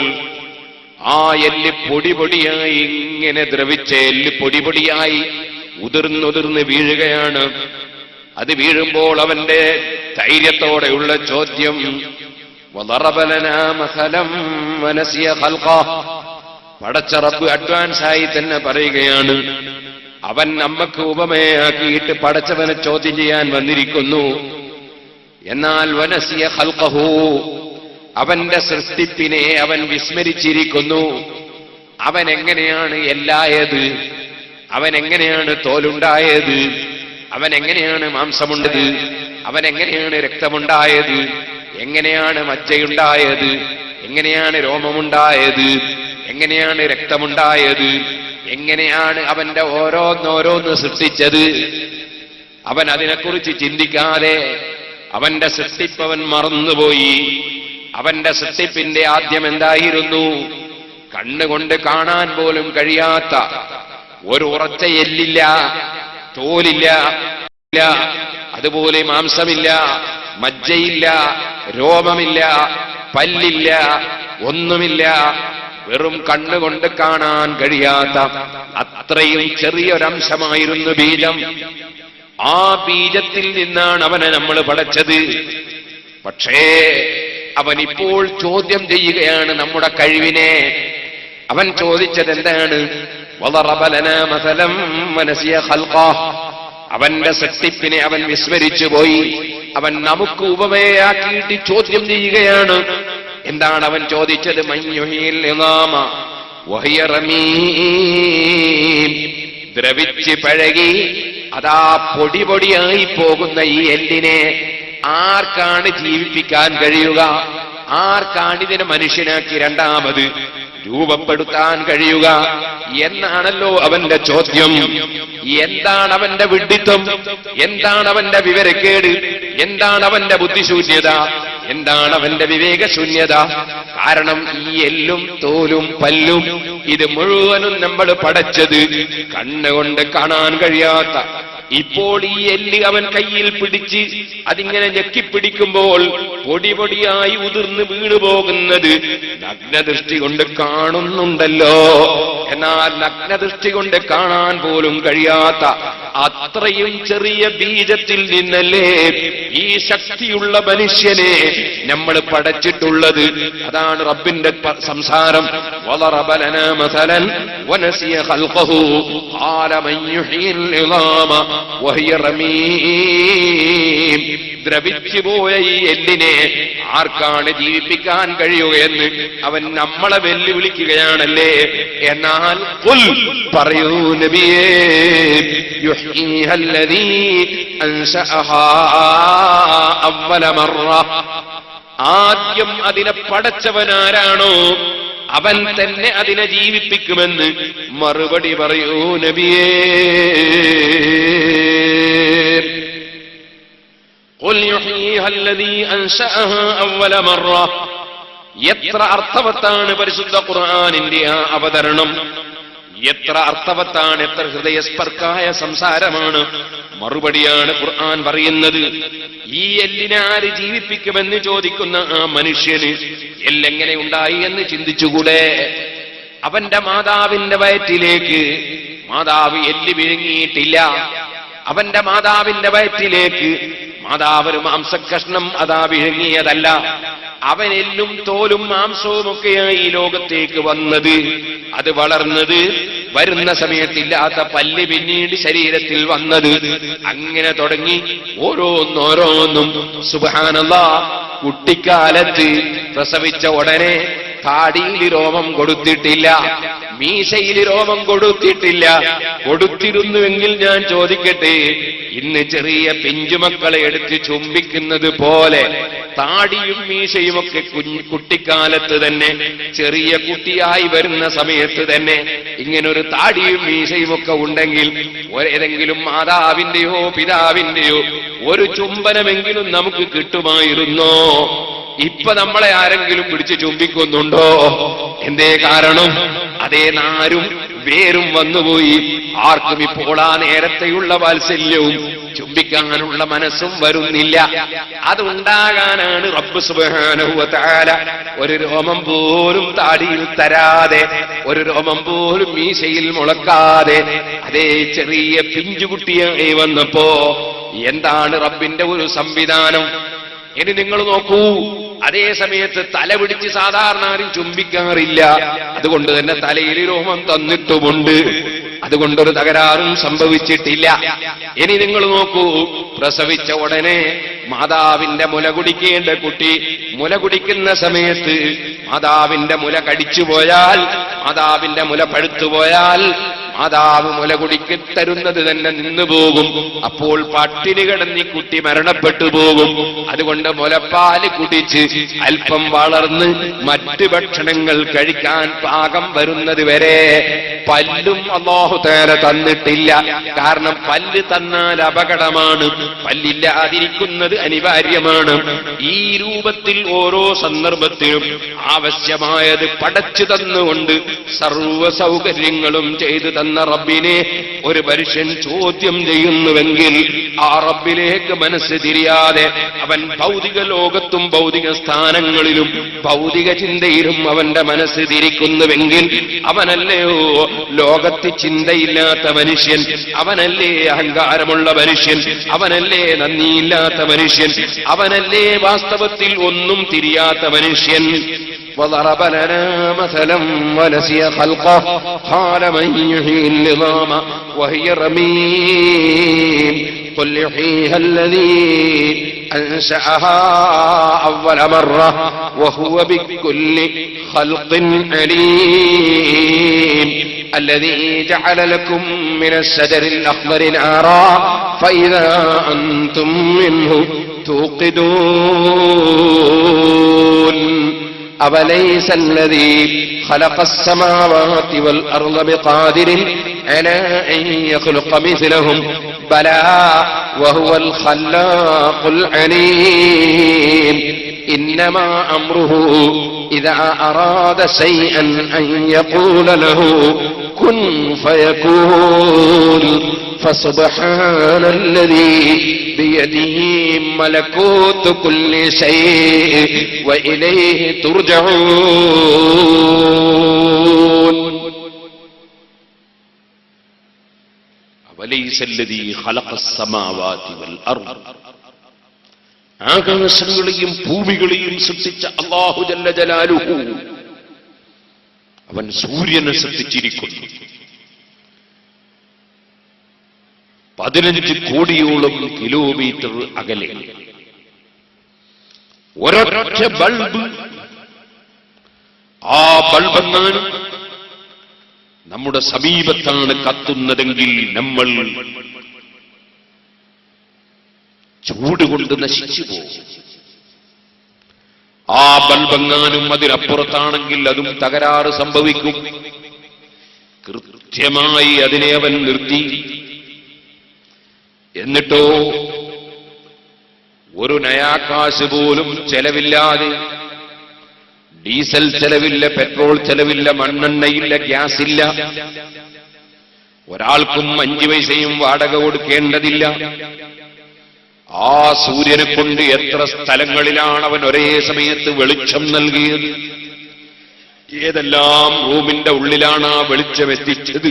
ആ എല്ല് പൊടിയായി, ഇങ്ങനെ ദ്രവിച്ച എല്ല് പൊടിയായി ഉതിർന്നുതിർന്ന് വീഴുകയാണ്. അത് വീഴുമ്പോൾ അവന്റെ ധൈര്യത്തോടെയുള്ള ചോദ്യം, വളറബ ലനാ മസലൻ വനസിയ ഖൽഖഹ. പടച്ച റബ്ബ് അഡ്വാൻസായി തന്നെ പറയുകയാണ്, അവൻ നമ്മക്ക് ഉപമയാക്കിയിട്ട് പടച്ചവനെ ചോദ്യം ചെയ്യാൻ വന്നിരിക്കുന്നു. എന്നാൽ വനസിയ ഖൽഖഹു, അവന്റെ സൃഷ്ടിപ്പിനെ അവൻ വിസ്മരിച്ചിരിക്കുന്നു. അവൻ എങ്ങനെയാണ് എല്ലായത്? അവൻ എങ്ങനെയാണ് തോലുണ്ടായത്? അവൻ എങ്ങനെയാണ് മാംസമുണ്ടത്? അവൻ എങ്ങനെയാണ് രക്തമുണ്ടായത്? എങ്ങനെയാണ് മജ്ജയുണ്ടായത്? എങ്ങനെയാണ് രോമമുണ്ടായത്? എങ്ങനെയാണ് രക്തമുണ്ടായത്? എങ്ങനെയാണ് അവന്റെ ഓരോന്നോരോന്ന് സൃഷ്ടിച്ചത്? അവൻ അതിനെക്കുറിച്ച് ചിന്തിക്കാതെ അവന്റെ സൃഷ്ടിപ്പവൻ മറന്നുപോയി. അവന്റെ സൃഷ്ടിപ്പിന്റെ ആദ്യം എന്തായിരുന്നു? കണ്ണുകൊണ്ട് കാണാൻ പോലും കഴിയാത്ത ഒരു ഉറച്ച എല്ലില്ല, തോലില്ല, അതുപോലെ മാംസമില്ല, മജ്ജയില്ല, രോമമില്ല, പല്ലില്ല, ഒന്നുമില്ല. വെറും കണ്ണുകൊണ്ട് കാണാൻ കഴിയാത്ത അത്രയും ചെറിയൊരംശമായിരുന്നു ബീജം. ആ ബീജത്തിൽ നിന്നാണ് അവനെ നമ്മൾ പടച്ചത്. പക്ഷേ അവനിപ്പോൾ ചോദ്യം ചെയ്യുകയാണ് നമ്മുടെ കഴിവിനെ. അവൻ ചോദിച്ചത് എന്താണ്? വളറബ ലനാ മസലൻ വനസിയ ഖൽഖഹ. അവന്റെ സൃഷ്ടിപ്പിനെ അവൻ വിസ്മരിച്ചു പോയി. അവൻ നമുക്ക് ഉപമയാക്കിയിട്ട് ചോദ്യം ചെയ്യുകയാണ്. എന്താണ് അവൻ ചോദിച്ചത്? മൻ യുഹ്യിൽ ഇളാമ വഹിയ റമീം. ദ്രവിച്ച് പഴകി അതാ പൊടിയായി പോകുന്ന ഈ എല്ലിനെ ആർക്കാണ് ജീവിപ്പിക്കാൻ കഴിയുക? ആർക്കാണ് ഇതിനെ മനുഷ്യനാക്കി രണ്ടാമത് രൂപപ്പെടുത്താൻ കഴിയുക എന്നാണല്ലോ അവന്റെ ചോദ്യം. എന്താണ് അവന്റെ വിഡ്ഢിത്തം? എന്താണ് അവന്റെ വിവരക്കേട്? എന്താണ് അവന്റെ ബുദ്ധിശൂന്യത? എന്താണ് അവന്റെ വിവേകശൂന്യത? കാരണം ഈ എല്ലും തോലും പല്ലും ഇത് മുഴുവനും നമ്മൾ പടച്ചത് കണ്ണുകൊണ്ട് കാണാൻ കഴിയാത്ത. ഇപ്പോൾ ഈ എല്ല് അവൻ കയ്യിൽ പിടിച്ച് അതിങ്ങനെ ഞെക്കിപ്പിടിക്കുമ്പോൾ പൊടിയായി ഉതിർന്ന് വീണുപോകുന്നത് നഗ്നദൃഷ്ടി കൊണ്ട് കാണുന്നുണ്ടല്ലോ. എന്നാൽ നഗ്നദൃഷ്ടി കൊണ്ട് കാണാൻ പോലും കഴിയാത്ത അത്രയും ചെറിയ ബീജത്തിൽ നിന്നല്ലേ ഈ ശക്തിയുള്ള മനുഷ്യനെ നമ്മൾ പടച്ചിട്ടുള്ളത്. അതാണ് റബ്ബിന്റെ സംസാരം. വളറബ ലനാ മസലൻ വനസിയ ഖൽഖഹു ഖാല മൻ യുഹ്യിൽ ഇളാമ വഹിയ റമീം. ദ്രവിച്ചുപോയ ഈ എല്ലിനെ ആർക്കാണ് ജീവിപ്പിക്കാൻ കഴിയുകയെന്ന് അവൻ നമ്മളെ വെല്ലുവിളിക്കുകയാണല്ലേ. എന്നാൽ ഖുൽ, പറയൂ നബിയേ, യുഹ്യീഹല്ലദീ അൻശഅഹാ അവ്വല മർറ. ആദ്യം അതിനെ പടച്ചവനാരാണോ അവൻ തന്നെ അതിനെ ജീവിപ്പിക്കുമെന്ന് മറുപടി പറയൂ നബിയേ. ഖുൽ യുഹ്യീഹല്ലദീ അൻശഅഹാ അവ്വല മർറ. എത്ര അർത്ഥവത്താണ് പരിശുദ്ധ ഖുർആനിന്റെ ആ അവതരണം! എത്ര അർത്ഥവത്താണ്! എത്ര ഹൃദയസ്പർക്കായ സംസാരമാണ്! മറുപടിയാണ് ഖുർആൻ പറയുന്നത്. ഈ എല്ലിനെ ആര് ജീവിപ്പിക്കുമെന്ന് ചോദിക്കുന്ന ആ മനുഷ്യന് എല്ലെങ്ങനെ ഉണ്ടായി എന്ന് ചിന്തിച്ചുകൂടെ? അവന്റെ മാതാവിന്റെ വയറ്റിലേക്ക് മാതാവ് എല്ല് വിഴുങ്ങിയിട്ടില്ല. അവന്റെ മാതാവിന്റെ വയറ്റിലേക്ക് മാതാവ് ഒരു മാംസക്കഷ്ണം അതാ വിഴുങ്ങിയതല്ല. അവൻ എല്ലും തോലും മാംസവും ഒക്കെയായി ഈ ലോകത്തേക്ക് വന്നത്. അത് വളർന്നത്, വരുന്ന സമയത്തില്ലാത്ത പല്ല് പിന്നീട് ശരീരത്തിൽ വന്നത്, അങ്ങനെ തുടങ്ങി ഓരോന്നോരോന്നും. സുബ്ഹാനല്ലാഹ്, കുട്ടിക്കാലത്ത് പ്രസവിച്ച ഉടനെ താടിയിൽ രോമം കൊടുത്തിട്ടില്ല, മീശയിൽ രോമം കൊടുത്തിട്ടില്ല. കൊടുത്തിരുന്നുവെങ്കിൽ ഞാൻ ചോദിക്കട്ടെ, ഇന്ന് ചെറിയ പിഞ്ചുമക്കളെ എടുത്ത് ചുംബിക്കുന്നത് പോലെ താടിയും മീശയുമൊക്കെ കുട്ടിക്കാലത്ത് തന്നെ, ചെറിയ കുട്ടിയായി വരുന്ന സമയത്ത് തന്നെ ഇങ്ങനൊരു താടിയും മീശയുമൊക്കെ ഉണ്ടെങ്കിൽ ഏതെങ്കിലും മാതാവിന്റെയോ പിതാവിന്റെയോ ഒരു ചുംബനമെങ്കിലും നമുക്ക് കിട്ടുമായിരുന്നോ? ഇപ്പൊ നമ്മളെ ആരെങ്കിലും പിടിച്ച് ചുംബിക്കുന്നുണ്ടോ? എന്തേ കാരണം? അതേ നാരും വേരും വന്നുപോയി. ആർക്കും ഇപ്പോൾ ആ നേരത്തെയുള്ള വാത്സല്യവും ചുംബിക്കാനുള്ള മനസ്സും വരുന്നില്ല. അതുണ്ടാകാനാണ് റബ്ബ് സുബ്ഹാനഹു വ തആല ഒരു രോമം പോലും താടിയിൽ തരാതെ, ഒരു രോമം പോലും മീശയിൽ മുളക്കാതെ അതേ ചെറിയ പിഞ്ചുകുട്ടിയായി വന്നപ്പോ എന്താണ് റബ്ബിന്റെ ഒരു സംവിധാനം? ഇനി നിങ്ങൾ നോക്കൂ, അതേ സമയത്ത് തല പിടിച്ച് സാധാരണ ആരും ചുംബിക്കാറില്ല. അതുകൊണ്ട് തന്നെ തലയിൽ രോമം തന്നിട്ടുമുണ്ട്. അതുകൊണ്ടൊരു തകരാറും സംഭവിച്ചിട്ടില്ല. ഇനി നിങ്ങൾ നോക്കൂ, പ്രസവിച്ച ഉടനെ മാതാവിന്റെ മുല കുടിക്കേണ്ട കുട്ടി മുല കുടിക്കുന്ന സമയത്ത് മാതാവിന്റെ മുല കടിച്ചുപോയാൽ, മാതാവിന്റെ മുല പഴുത്തുപോയാൽ മാതാവ് മുല കുടിക്ക് തരുന്നത് തന്നെ നിന്നുപോകും. അപ്പോൾ പട്ടിണി കിടന്ന് ഈ കുട്ടി മരണപ്പെട്ടു പോകും. അതുകൊണ്ട് മുലപ്പാല് കുടിച്ച് അല്പം വളർന്ന് മറ്റ് ഭക്ഷണങ്ങൾ കഴിക്കാൻ പാകം വരുന്നത് വരെ പല്ലും അല്ലാഹു തആല തന്നിട്ടില്ല. കാരണം പല്ല് തന്നാൽ അപകടമാണ്, പല്ലില്ലാതിരിക്കുന്നത് അനിവാര്യമാണ്. ഈ രൂപത്തിൽ ഓരോ സന്ദർഭത്തിലും ആവശ്യമായത് പടച്ചു തന്നുകൊണ്ട് സർവ്വ സൗകര്യങ്ങളും ചെയ്തു തന്ന റബ്ബിനെ ഒരു മനുഷ്യൻ ചോദ്യം ചെയ്യുന്നുവെങ്കിൽ ആ റബ്ബിലേക്ക് മനസ്സ് തിരിയാതെ അവൻ ഭൗതിക ലോകത്തും ഭൗതിക സ്ഥാനങ്ങളിലും ഭൗതിക ചിന്തയിലും അവന്റെ മനസ്സ് തിരിക്കുന്നുവെങ്കിൽ അവനല്ലയോ ലോകത്ത് ചിന്തയില്ലാത്ത മനുഷ്യൻ, അവനല്ലേ അഹങ്കാരമുള്ള മനുഷ്യൻ, അവനല്ലേ നന്ദിയില്ലാത്ത മനുഷ്യൻ, അവനല്ലേ വാസ്തവത്തിൽ ഒന്നും തിരിയാത്ത മനുഷ്യൻ. وضرب لنا مثلا ونسي خلقه قال من يحيي العظام وهي رميم قل يحييها الذي أنشأها أول مرة وهو بكل خلق عليم الذي جعل لكم من الشجر الأخضر نارا فإذا أنتم منه توقدون أوليس الذي خلق السماوات والأرض بقادر على أن يخلق مثلهم بلى وهو الخلاق العليم إنما أمره إذا أراد شيئا أن يقول له كن فيكون فسبحان الذي بيده ملكوت كل شيء وإليه ترجعون أوليس الذي خلق السماوات والأرض ആകാശങ്ങളെയും ഭൂമികളെയും സൃഷ്ടിച്ച അല്ലാഹു ജല്ല ജലാലുഹു അവൻ സൂര്യനെ സൃഷ്ടിച്ചിരിക്കുന്നു. 15 കോടിയോളം കിലോമീറ്റർ അകലെ ഒരൊറ്റ ബൾബ്, ആ ബൾബെങ്ങാനും നമ്മുടെ സമീപത്താണ് കത്തുന്നതെങ്കിൽ നമ്മൾ ചൂടുകൊണ്ട് നശിച്ചു പോകും. ആ ബൾബെങ്ങാനും അതിനപ്പുറത്താണെങ്കിൽ അതും തകരാറ് സംഭവിക്കും. കൃത്യമായി അതിനെ അവൻ നിർത്തി. എന്നിട്ടോ ഒരു നയാകാശ് പോലും ചെലവില്ലാതെ, ഡീസൽ ചെലവില്ല, പെട്രോൾ ചെലവില്ല, മണ്ണെണ്ണയില്ല, ഗ്യാസില്ല, ഒരാൾക്കും 5 പൈസയും വാടക കൊടുക്കേണ്ടതില്ല. ആ സൂര്യനെ കൊണ്ട് എത്ര സ്ഥലങ്ങളിലാണ് അവൻ ഒരേ സമയത്ത് വെളിച്ചം നൽകിയത്, ഏതെല്ലാം റൂമിന്റെ ഉള്ളിലാണ് ആ വെളിച്ചം എത്തിച്ചത്.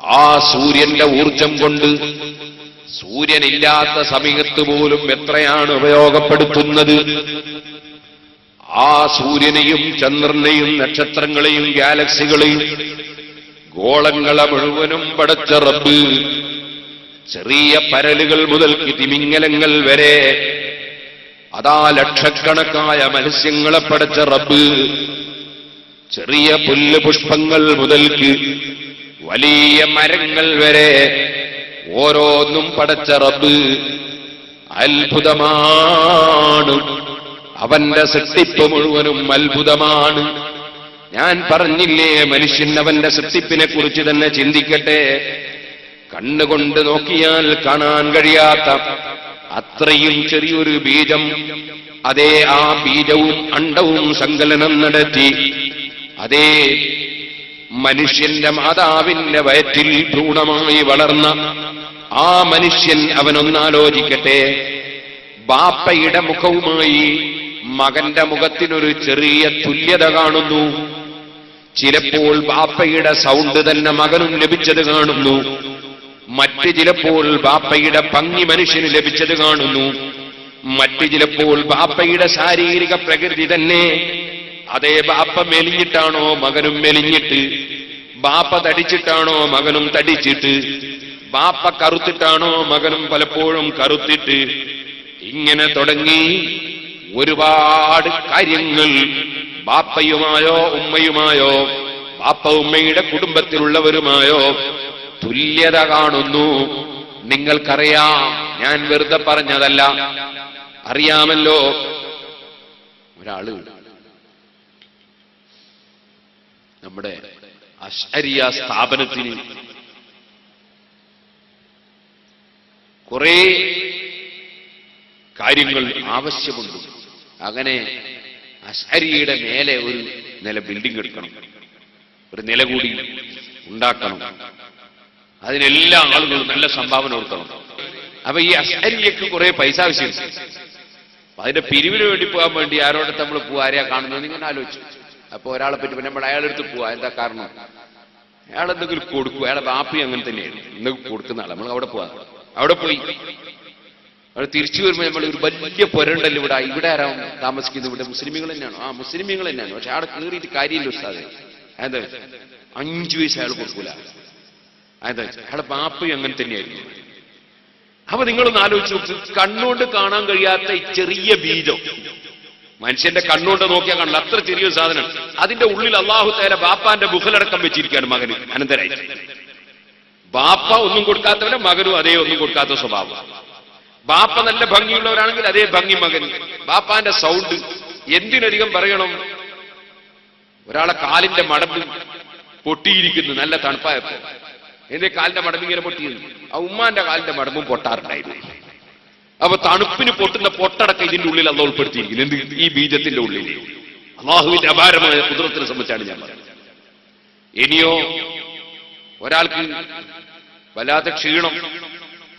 ആ സൂര്യന്റെ ഊർജം കൊണ്ട് സൂര്യനില്ലാത്ത സമയത്ത് പോലും എത്രയാണ് ഉപയോഗപ്പെടുത്തുന്നത്. ആ സൂര്യനെയും ചന്ദ്രനെയും നക്ഷത്രങ്ങളെയും ഗാലക്സികളെയും ഗോളങ്ങളെ മുഴുവനും പടച്ച റബ്ബ്, ചെറിയ പരലുകൾ മുതൽ തിമിംഗലങ്ങൾ വരെ, അതാ ലക്ഷക്കണക്കായ മത്സ്യങ്ങളെ പടച്ച റബ്ബ്, ചെറിയ പുല്ല് പുഷ്പങ്ങൾ മുതൽക്ക് വലിയ മരങ്ങൾ വരെ ഓരോന്നും പടച്ച റബ്ബ് അത്ഭുതമാണ്. അവന്റെ സൃഷ്ടിപ്പ് മുഴുവനും അത്ഭുതമാണ്. ഞാൻ പറഞ്ഞില്ലേ, മനുഷ്യൻ അവന്റെ സൃഷ്ടിപ്പിനെ കുറിച്ച് തന്നെ ചിന്തിക്കട്ടെ. കണ്ണുകൊണ്ട് നോക്കിയാൽ കാണാൻ കഴിയാത്ത അത്രയും ചെറിയൊരു ബീജം, അതേ ആ ബീജവും അണ്ടവും സങ്കലനം നടത്തി അതേ മനുഷ്യന്റെ മാതാവിന്റെ വയറ്റിൽ ഭ്രൂണമായി വളർന്ന ആ മനുഷ്യൻ, അവനൊന്നാലോചിക്കട്ടെ, ബാപ്പയുടെ മുഖവുമായി മകന്റെ മുഖത്തിനൊരു ചെറിയ തുല്യത കാണുന്നു. ചിലപ്പോൾ ബാപ്പയുടെ സൗണ്ട് തന്നെ മകനും ലഭിച്ചത് കാണുന്നു. മറ്റ് ചിലപ്പോൾ ബാപ്പയുടെ ഭംഗി മനുഷ്യന് ലഭിച്ചത് കാണുന്നു. മറ്റ് ചിലപ്പോൾ ബാപ്പയുടെ ശാരീരിക പ്രകൃതി തന്നെ, അതേ ബാപ്പ മെലിഞ്ഞിട്ടാണോ മകനും മെലിഞ്ഞിട്ട്, ബാപ്പ തടിച്ചിട്ടാണോ മകനും തടിച്ചിട്ട്, ബാപ്പ കറുത്തിട്ടാണോ മകനും പലപ്പോഴും കറുത്തിട്ട്, ഇങ്ങനെ തുടങ്ങി ഒരുപാട് കാര്യങ്ങൾ ബാപ്പയുമായോ ഉമ്മയുമായോ ബാപ്പ ഉമ്മയുടെ കുടുംബത്തിലുള്ളവരുമായോ തുല്യത കാണുന്നു. നിങ്ങൾക്കറിയാം, ഞാൻ വെറുതെ പറഞ്ഞതല്ല, അറിയാമല്ലോ. ഒരാള് നമ്മുടെ അശ്അരിയ സ്ഥാപനത്തിന് കുറെ കാര്യങ്ങൾ ആവശ്യമുണ്ട്. അങ്ങനെ അശ്അരിയുടെ മേലെ ഒരു നില ബിൽഡിംഗ് എടുക്കണം, ഒരു നില കൂടി ഉണ്ടാക്കണം. അതിനെല്ലാ ആളുകളും നല്ല സംഭാവന കൊടുക്കണം. അപ്പൊ ഈ അശ്അരിയക്ക് കുറെ പൈസ ആവശ്യമുണ്ട്. അതിന്റെ പിരിവിന് വേണ്ടി പോകാൻ വേണ്ടി ആരോടെ നമ്മൾ പോവാ, ആരെയാ കാണുന്നത് ഇങ്ങനെ ആലോചിച്ചു. അപ്പൊ ഒരാളെ പറ്റി നമ്മൾ അയാളെടുത്ത് പോവാ, എന്താ കാരണം? അയാൾ എന്തെങ്കിലും കൊടുക്കും. അയാളെ ബാപ്പി അങ്ങനെ തന്നെയാണ്, എന്തെങ്കിലും കൊടുക്കുന്ന ആൾ. നമ്മൾ അവിടെ പോവാ, അവിടെ പോയി അവിടെ തിരിച്ചു വരുമ്പോൾ നമ്മൾ ഒരു വലിയ പൊരണ്ടല്ലോ ഇവിടെ. ഇവിടെ ആരാ താമസിക്കുന്നത്? ഇവിടെ മുസ്ലിമീങ്ങൾ തന്നെയാണോ? ആ മുസ്ലിമീങ്ങൾ തന്നെയാണ്. പക്ഷെ അവിടെ കയറിയിട്ട് കാര്യമില്ല ഉസ്താദെ. എന്താ 5 പൈസ അയാൾ കൊടുക്കൂല. എന്താ അയാളെ ബാപ്പി അങ്ങനെ തന്നെയായിരുന്നു. അപ്പൊ നിങ്ങളൊന്ന് ആലോചിച്ച് നോക്ക്, കണ്ണുകൊണ്ട് കാണാൻ കഴിയാത്ത ഈ ചെറിയ ബീജം, മനുഷ്യന്റെ കണ്ണുകൊണ്ട് നോക്കിയാൽ കാണില്ല, അത്ര ചെറിയൊരു സാധനം. അതിന്റെ ഉള്ളിൽ അല്ലാഹു തആല ബാപ്പാന്റെ ബുഖലടക്കം വെച്ചിരിക്കുകയാണ് മകന് അനന്തരായി. ബാപ്പ ഒന്നും കൊടുക്കാത്തവനെ മകനും അതേ ഒന്നും കൊടുക്കാത്ത സ്വഭാവം. ബാപ്പ നല്ല ഭംഗിയുള്ളവരാണെങ്കിൽ അതേ ഭംഗി മകന്. ബാപ്പാന്റെ സൗണ്ട് എന്തിനധികം പറയണം. ഒരാളെ കാലിന്റെ മടമ്പ് പൊട്ടിയിരിക്കുന്നു, നല്ല തണുപ്പായപ്പോ എന്റെ കാലിന്റെ മടമ്പിങ്ങനെ പൊട്ടിയിരുന്നു. ആ ഉമ്മാന്റെ കാലിന്റെ മടമ്പും പൊട്ടാറുണ്ടായിരുന്നു. അപ്പൊ തണുപ്പിന് പൊട്ടുന്ന പൊട്ടടക്കം ഇതിന്റെ ഉള്ളിൽ അല്ലാഹു ഉൾപ്പെടുത്തിയിരിക്കുന്നു. എന്ത്? ഈ ബീജത്തിന്റെ ഉള്ളിൽ. അല്ലാഹുവിന്റെ അപാരമായ ഖുദ്റത്തിനെ സംബന്ധിച്ചാണ് ഞാൻ പറഞ്ഞത്. ഇനിയോ ഒരാൾക്ക് വല്ലാത്ത ക്ഷീണം,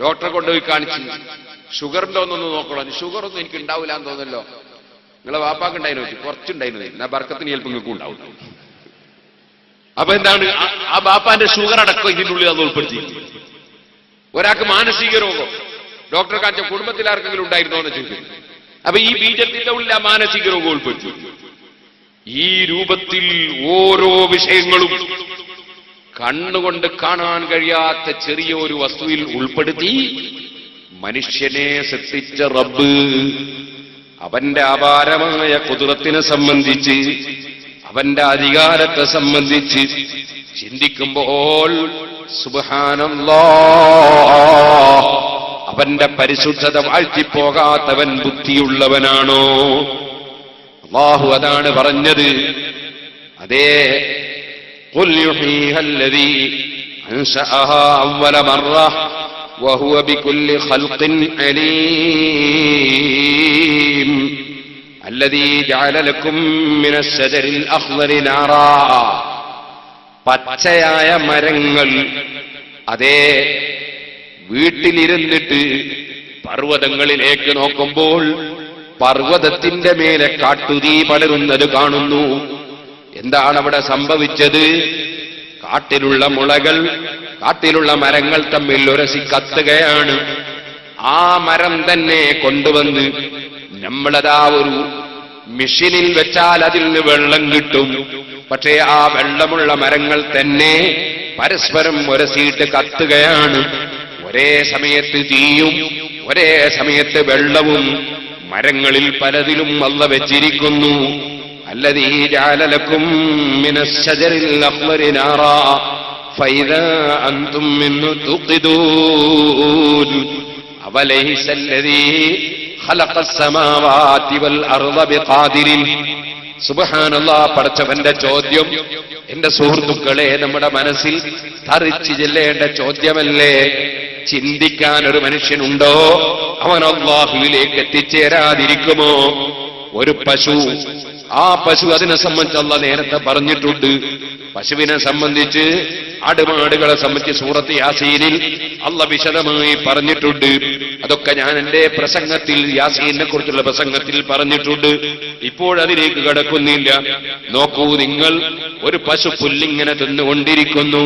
ഡോക്ടറെ കൊണ്ടുപോയി കാണിച്ച് ഷുഗറിന്റെ ഒന്നൊന്ന് നോക്കണം. ഷുഗർ ഒന്നും എനിക്ക് ഉണ്ടാവില്ല എന്ന് തോന്നല്ലോ. നിങ്ങളെ വാപ്പാക്ക് ഉണ്ടായിരുന്നു വെച്ചു, കുറച്ചുണ്ടായിരുന്നു, എന്നാ ബർക്കത്തിന് ചിലപ്പോൾ നിങ്ങൾക്കും ഉണ്ടാവും. അപ്പൊ എന്താണ്? ആ ബാപ്പാന്റെ ഷുഗർ അടക്കം ഇതിന്റെ ഉള്ളിൽ അത് ഉൾപ്പെടുത്തിയിരിക്കുന്നു. ഒരാൾക്ക് മാനസിക രോഗം, ഡോക്ടറെ കാണിച്ച കുടുംബത്തിൽ ആർക്കെങ്കിലും ഉണ്ടായിരുന്നോ എന്ന് ചോദിക്കുന്നു. അപ്പൊ ഈ ബീജത്തിന്റെ ഉള്ളിൽ ആ മാനസിക രോഗം ഉൾപ്പെടുത്തി. ഈ രൂപത്തിൽ ഓരോ വിഷയങ്ങളും കണ്ണുകൊണ്ട് കാണാൻ കഴിയാത്ത ചെറിയ ഒരു വസ്തുവിൽ ഉൾപ്പെടുത്തി മനുഷ്യനെ സൃഷ്ടിച്ച റബ്ബ് അവന്റെ അപാരമായ ഖുദ്റത്തിനെ സംബന്ധിച്ച്, അവന്റെ അധികാരത്തെ സംബന്ധിച്ച് ചിന്തിക്കുമ്പോൾ സുബ്ഹാനല്ലാഹ്, അവന്റെ പരിശുദ്ധത വാഴ്ത്തിപ്പോകാത്തവൻ ബുദ്ധിയുള്ളവനാണോ? അല്ലാഹു അതാണ് പറഞ്ഞത്. അതേ, ഖുൽ യുഹീഹല്ലദീ അൻശഅഹാ അവ്വല മർറ വഹുവ ബികുല്ലി ഖൽഖിൻ അലീം അല്ലദീ ജഅല ലക്കും മിനശ് ശജരിൽ അഖ്ളരി നാറാ. പച്ചയായ മരങ്ങൾ, അതേ വീട്ടിലിരുന്നിട്ട് പർവ്വതങ്ങളിലേക്ക് നോക്കുമ്പോൾ പർവ്വതത്തിന്റെ മേലെ കാട്ടുതീ പടരുന്നത് കാണുന്നു. എന്താണ് അവിടെ സംഭവിച്ചത്? കാട്ടിലുള്ള മുളകൾ, കാട്ടിലുള്ള മരങ്ങൾ തമ്മിൽ ഉരസി കത്തുകയാണ്. ആ മരം തന്നെ കൊണ്ടുവന്ന് നമ്മളതാ ഒരു മെഷീനിൽ വെച്ചാൽ അതിൽ നിന്ന് വെള്ളം കിട്ടും. പക്ഷേ ആ വെള്ളമുള്ള മരങ്ങൾ തന്നെ പരസ്പരം ഉരസിയിട്ട് കത്തുകയാണ്. ഒരേ സമയത്ത് തീയും ഒരേ സമയത്ത് വെള്ളവും മരങ്ങളിൽ പലതിലും അല്ലാഹു വെച്ചിരിക്കുന്നു. അല്ലദീ ജഅല ലക്കും മിനശ്ശജരിൽ അഖ്ളരി നാറാ ഫൈദാ അൻതും മിൻഹു തുഖിദൂൻ അവലൈസല്ലദീ ഖലഖസ് സമാവാതി വൽ അർള ബിഖാദിരിൻ. സുബ്ഹാനല്ലാഹ്. പടച്ചവന്റെ ചോദ്യം എന്റെ സുഹൃത്തുക്കളെ നമ്മുടെ മനസ്സിൽ തറിച്ചു ചെല്ലേണ്ട ചോദ്യമല്ലേ? ചിന്തിക്കാൻ ഒരു മനുഷ്യനുണ്ടോ? അവൻ അല്ലാഹുവിലേക്ക് എത്തിച്ചേരാതിരിക്കുമോ? ഒരു പശു, ആ പശു അതിനെ സംബന്ധിച്ച് അല്ലാഹ് നേരത്തെ പറഞ്ഞിട്ടുണ്ട്. പശുവിനെ സംബന്ധിച്ച്, ആടുമാടുകളെ സംബന്ധിച്ച് സൂറത്ത് യാസീനിൽ അല്ലാഹ് വിശദമായി പറഞ്ഞിട്ടുണ്ട്. അതൊക്കെ ഞാൻ എന്റെ പ്രസംഗത്തിൽ, യാസീനെ കുറിച്ചുള്ള പ്രസംഗത്തിൽ പറഞ്ഞിട്ടുണ്ട്. ഇപ്പോഴതിലേക്ക് കടക്കുന്നില്ല. നോക്കൂ നിങ്ങൾ, ഒരു പശു പുല്ലിങ്ങനെ തിന്നുകൊണ്ടിരിക്കുന്നു.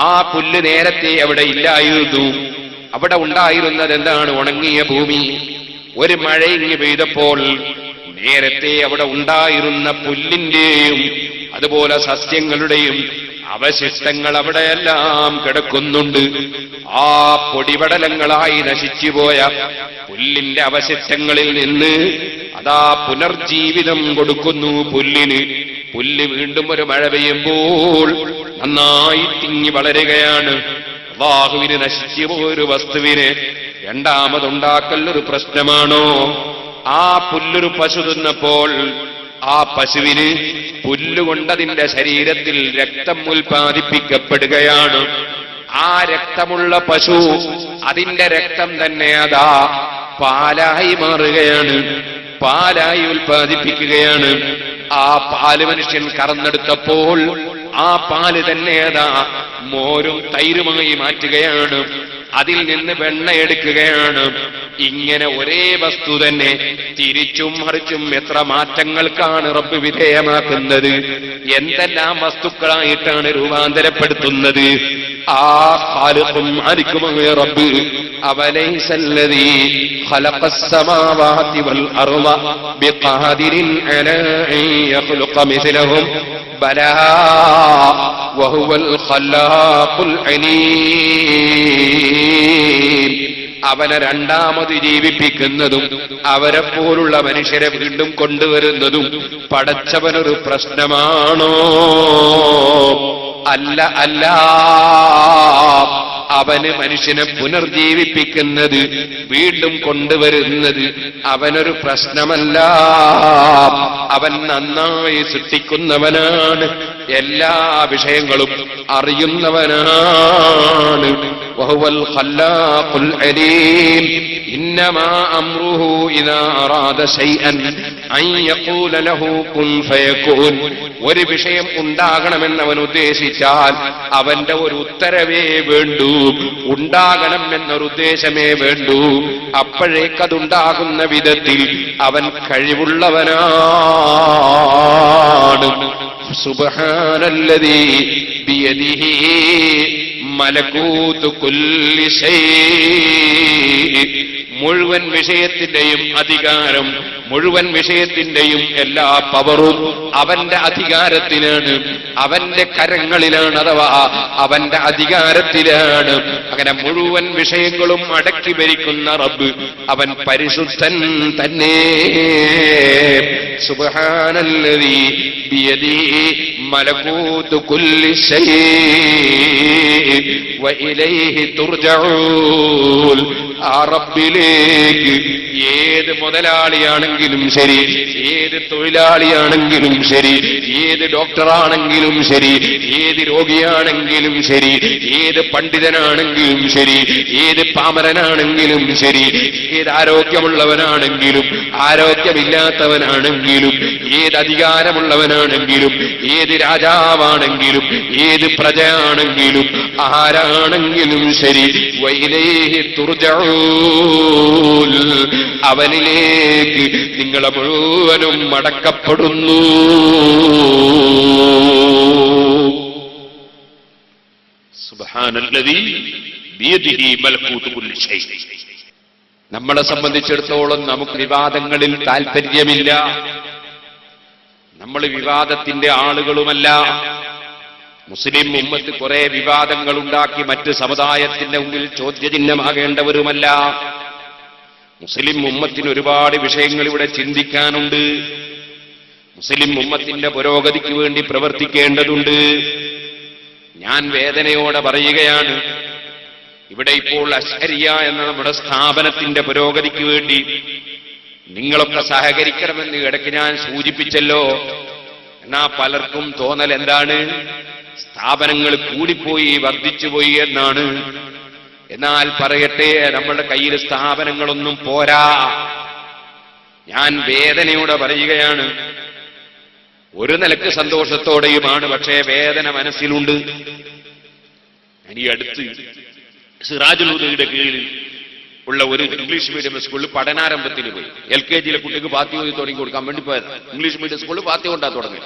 ആ പുല്ല് നേരത്തെ അവിടെ ഇല്ലായിരുന്നു. അവിടെ ഉണ്ടായിരുന്നത് എന്താണ്? ഉണങ്ങിയ ഭൂമി. ഒരു മഴ ഇങ്ങ് പെയ്തപ്പോൾ നേരത്തെ അവിടെ ഉണ്ടായിരുന്ന പുല്ലിന്റെയും അതുപോലെ സസ്യങ്ങളുടെയും അവശിഷ്ടങ്ങൾ അവിടെയെല്ലാം കിടക്കുന്നുണ്ട്. ആ പൊടിപടലങ്ങളായി നശിച്ചുപോയ പുല്ലിന്റെ അവശിഷ്ടങ്ങളിൽ നിന്ന് അതാ പുനർജീവിതം കൊടുക്കുന്നു പുല്ലിന്. പുല്ല് വീണ്ടും ഒരു മഴ പെയ്യുമ്പോൾ നന്നായി തിങ്ങി വളരുകയാണ്. അല്ലാഹുവിന് നശിച്ചുപോയൊരു വസ്തുവിനെ രണ്ടാമതുണ്ടാക്കൽ ഒരു പ്രശ്നമാണോ? ആ പുല്ലൊരു പശു തിന്നപ്പോൾ ആ പശുവിന് പുല്ലുകൊണ്ടതിന്റെ ശരീരത്തിൽ രക്തം ഉൽപ്പാദിപ്പിക്കപ്പെടുകയാണ്. ആ രക്തമുള്ള പശു, അതിന്റെ രക്തം തന്നെ അതാ പാലായി മാറുകയാണ്, പാലായി ഉൽപ്പാദിപ്പിക്കുകയാണ്. ആ പാല് മനുഷ്യൻ കറന്നെടുത്തപ്പോൾ ആ പാല് തന്നെ അതാ മോരും തൈരുമായി മാറ്റുകയാണ്. അതിൽ നിന്ന് വെണ്ണ എടുക്കുകയാണ്. ഇങ്ങനെ ഒരേ വസ്തു തന്നെ തിരിച്ചും മറിച്ചും എത്ര മാറ്റങ്ങൾക്കാണ് റബ്ബ് വിധേയമാക്കുന്നത്, എന്തെല്ലാം വസ്തുക്കളായിട്ടാണ് രൂപാന്തരപ്പെടുത്തുന്നത്. ആ ഖാലിഖും മാലിക്കുമായ റബ്ബ് അവലൈസല്ലദീ ഖലഖസ് സമാവാതി വൽ അർള ബിഖാദിരിൻ അലാ അൻ യഖ്ലുഖ മിസ്ലഹും ബലാ വഹുവൽ ഖല്ലാഖുൽ അലീം. അവനെ രണ്ടാമത് ജീവിപ്പിക്കുന്നതും അവരെ പോലുള്ള മനുഷ്യരെ വീണ്ടും കൊണ്ടുവരുന്നതും പടച്ചവനൊരു പ്രശ്നമാണോ? അല്ല, അല്ല. അവന് മനുഷ്യനെ പുനർജീവിപ്പിക്കുന്നത്, വീണ്ടും കൊണ്ടുവരുന്നത് അവനൊരു പ്രശ്നമല്ല. അവൻ നന്നായി സൃഷ്ടിക്കുന്നവനാണ്, എല്ലാ വിഷയങ്ങളും അറിയുന്നവനാണ്. വഹുവൽ ഖല്ലാഖുൽ അലീം. ഇന്നമാ അംറുഹു ഇദാ അറാദ ശൈഅൻ അൻ യഖൂല ലഹു കുൻ ഫയകൂൻ. ഒരു വിഷയം ഉണ്ടാകണമെന്ന് അവൻ ഉദ്ദേശിച്ചാൽ അവന്റെ ഒരു ഉത്തരവേ വേണ്ടൂ, ഉണ്ടാകണം എന്നൊരു ഉദ്ദേശമേ വേണ്ടൂ. അപ്പോഴേക്കതുണ്ടാകുന്ന വിധത്തിൽ അവൻ കഴിവുള്ളവനാണ്. സുബ്ഹാനല്ലദീ ബിയദിഹി മലകൂതു കുല്ലി ശൈഇ. മുഴുവൻ വിഷയത്തിന്റെയും അധികാരം, മുഴുവൻ വിഷയത്തിന്റെയും എല്ലാ പവറും അവന്റെ അധികാരത്തിലാണ്, അവന്റെ കരങ്ങളിലാണ്, അഥവാ അവന്റെ അധികാരത്തിലാണ്. അങ്ങനെ മുഴുവൻ വിഷയങ്ങളും അടക്കി ഭരിക്കുന്ന റബ്ബ് അവൻ പരിശുദ്ധൻ തന്നെ. സുബ്ഹാനല്ലദീ ബിയദിഹി മലകൂതു കുല്ലി ശൈഇ വഇലൈഹി തുർജഊൻ. ആ റബ്ബിലേക്ക് ഏത് മുതലാളിയാണെങ്കിലും ശരി, ഏത് തൊഴിലാളിയാണെങ്കിലും ശരി, ഏത് ഡോക്ടറാണെങ്കിലും ശരി, ഏത് രോഗിയാണെങ്കിലും ശരി, ഏത് പണ്ഡിതനാണെങ്കിലും ശരി, ഏത് പാമരനാണെങ്കിലും ശരി, ഏത് ആരോഗ്യമുള്ളവനാണെങ്കിലും ആരോഗ്യമില്ലാത്തവനാണെങ്കിലും, ഏത് അധികാരമുള്ളവനാണെങ്കിലും, ഏത് രാജാവാണെങ്കിലും, ഏത് പ്രജയാണെങ്കിലും, ആരാണെങ്കിലും ശരി, വഇലൈഹി തുർജഊൻ. അവനിലേക്ക് നിങ്ങളെ മുഴുവനും മടക്കപ്പെടുന്നു. സുബ്ഹാനല്ലദീ ബിയദിഹി മൽകൂതു കുല്ലി ഷൈ. നമ്മളെ സംബന്ധിച്ചിടത്തോളം നമുക്ക് വിവാദങ്ങളിൽ താല്പര്യമില്ല. നമ്മൾ വിവാദത്തിന്റെ ആളുകളുമല്ല. മുസ്ലിം ഉമ്മത്ത് കുറെ വിവാദങ്ങൾ ഉണ്ടാക്കി മറ്റ് സമുദായത്തിന്റെ മുമ്പിൽ ചോദ്യചിഹ്നമാകേണ്ടവരുമല്ല. മുസ്ലിം ഉമ്മത്തിന് ഒരുപാട് വിഷയങ്ങൾ ഇവിടെ ചിന്തിക്കാനുണ്ട്. മുസ്ലിം ഉമ്മത്തിന്റെ പുരോഗതിക്ക് വേണ്ടി പ്രവർത്തിക്കേണ്ടതുണ്ട്. ഞാൻ വേദനയോടെ പറയുകയാണ്, ഇവിടെ ഇപ്പോൾ അശ്അരിയ എന്ന നമ്മുടെ സ്ഥാപനത്തിന്റെ പുരോഗതിക്ക് വേണ്ടി നിങ്ങളൊക്കെ സഹകരിക്കണമെന്ന് ഇടയ്ക്ക് ഞാൻ സൂചിപ്പിച്ചല്ലോ. എന്നാ പലർക്കും തോന്നൽ എന്താണ്? സ്ഥാപനങ്ങൾ കൂടിപ്പോയി, വർദ്ധിച്ചുപോയി എന്നാണ്. എന്നാൽ പറയട്ടെ, നമ്മളുടെ കയ്യിൽ സ്ഥാപനങ്ങളൊന്നും പോരാ. ഞാൻ വേദനയോടെ പറയുകയാണ്. ഒരു നിലക്ക് സന്തോഷത്തോടെയുമാണ്, പക്ഷേ വേദന മനസ്സിലുണ്ട്. ഞാൻ ഈ അടുത്ത് സിറാജുൽ ഹുദയുടെ കീഴിൽ ഉള്ള ഒരു ഇംഗ്ലീഷ് മീഡിയം സ്കൂളിൽ പഠനാരംഭത്തിന് പോയി. LKG കുട്ടിക്ക് പാത്തി ഓതി തുടങ്ങി കൊടുക്കാൻ വേണ്ടി പോയത്. ഇംഗ്ലീഷ് മീഡിയം സ്കൂളിൽ പാത്തി കൊണ്ടാണ് തുടങ്ങി.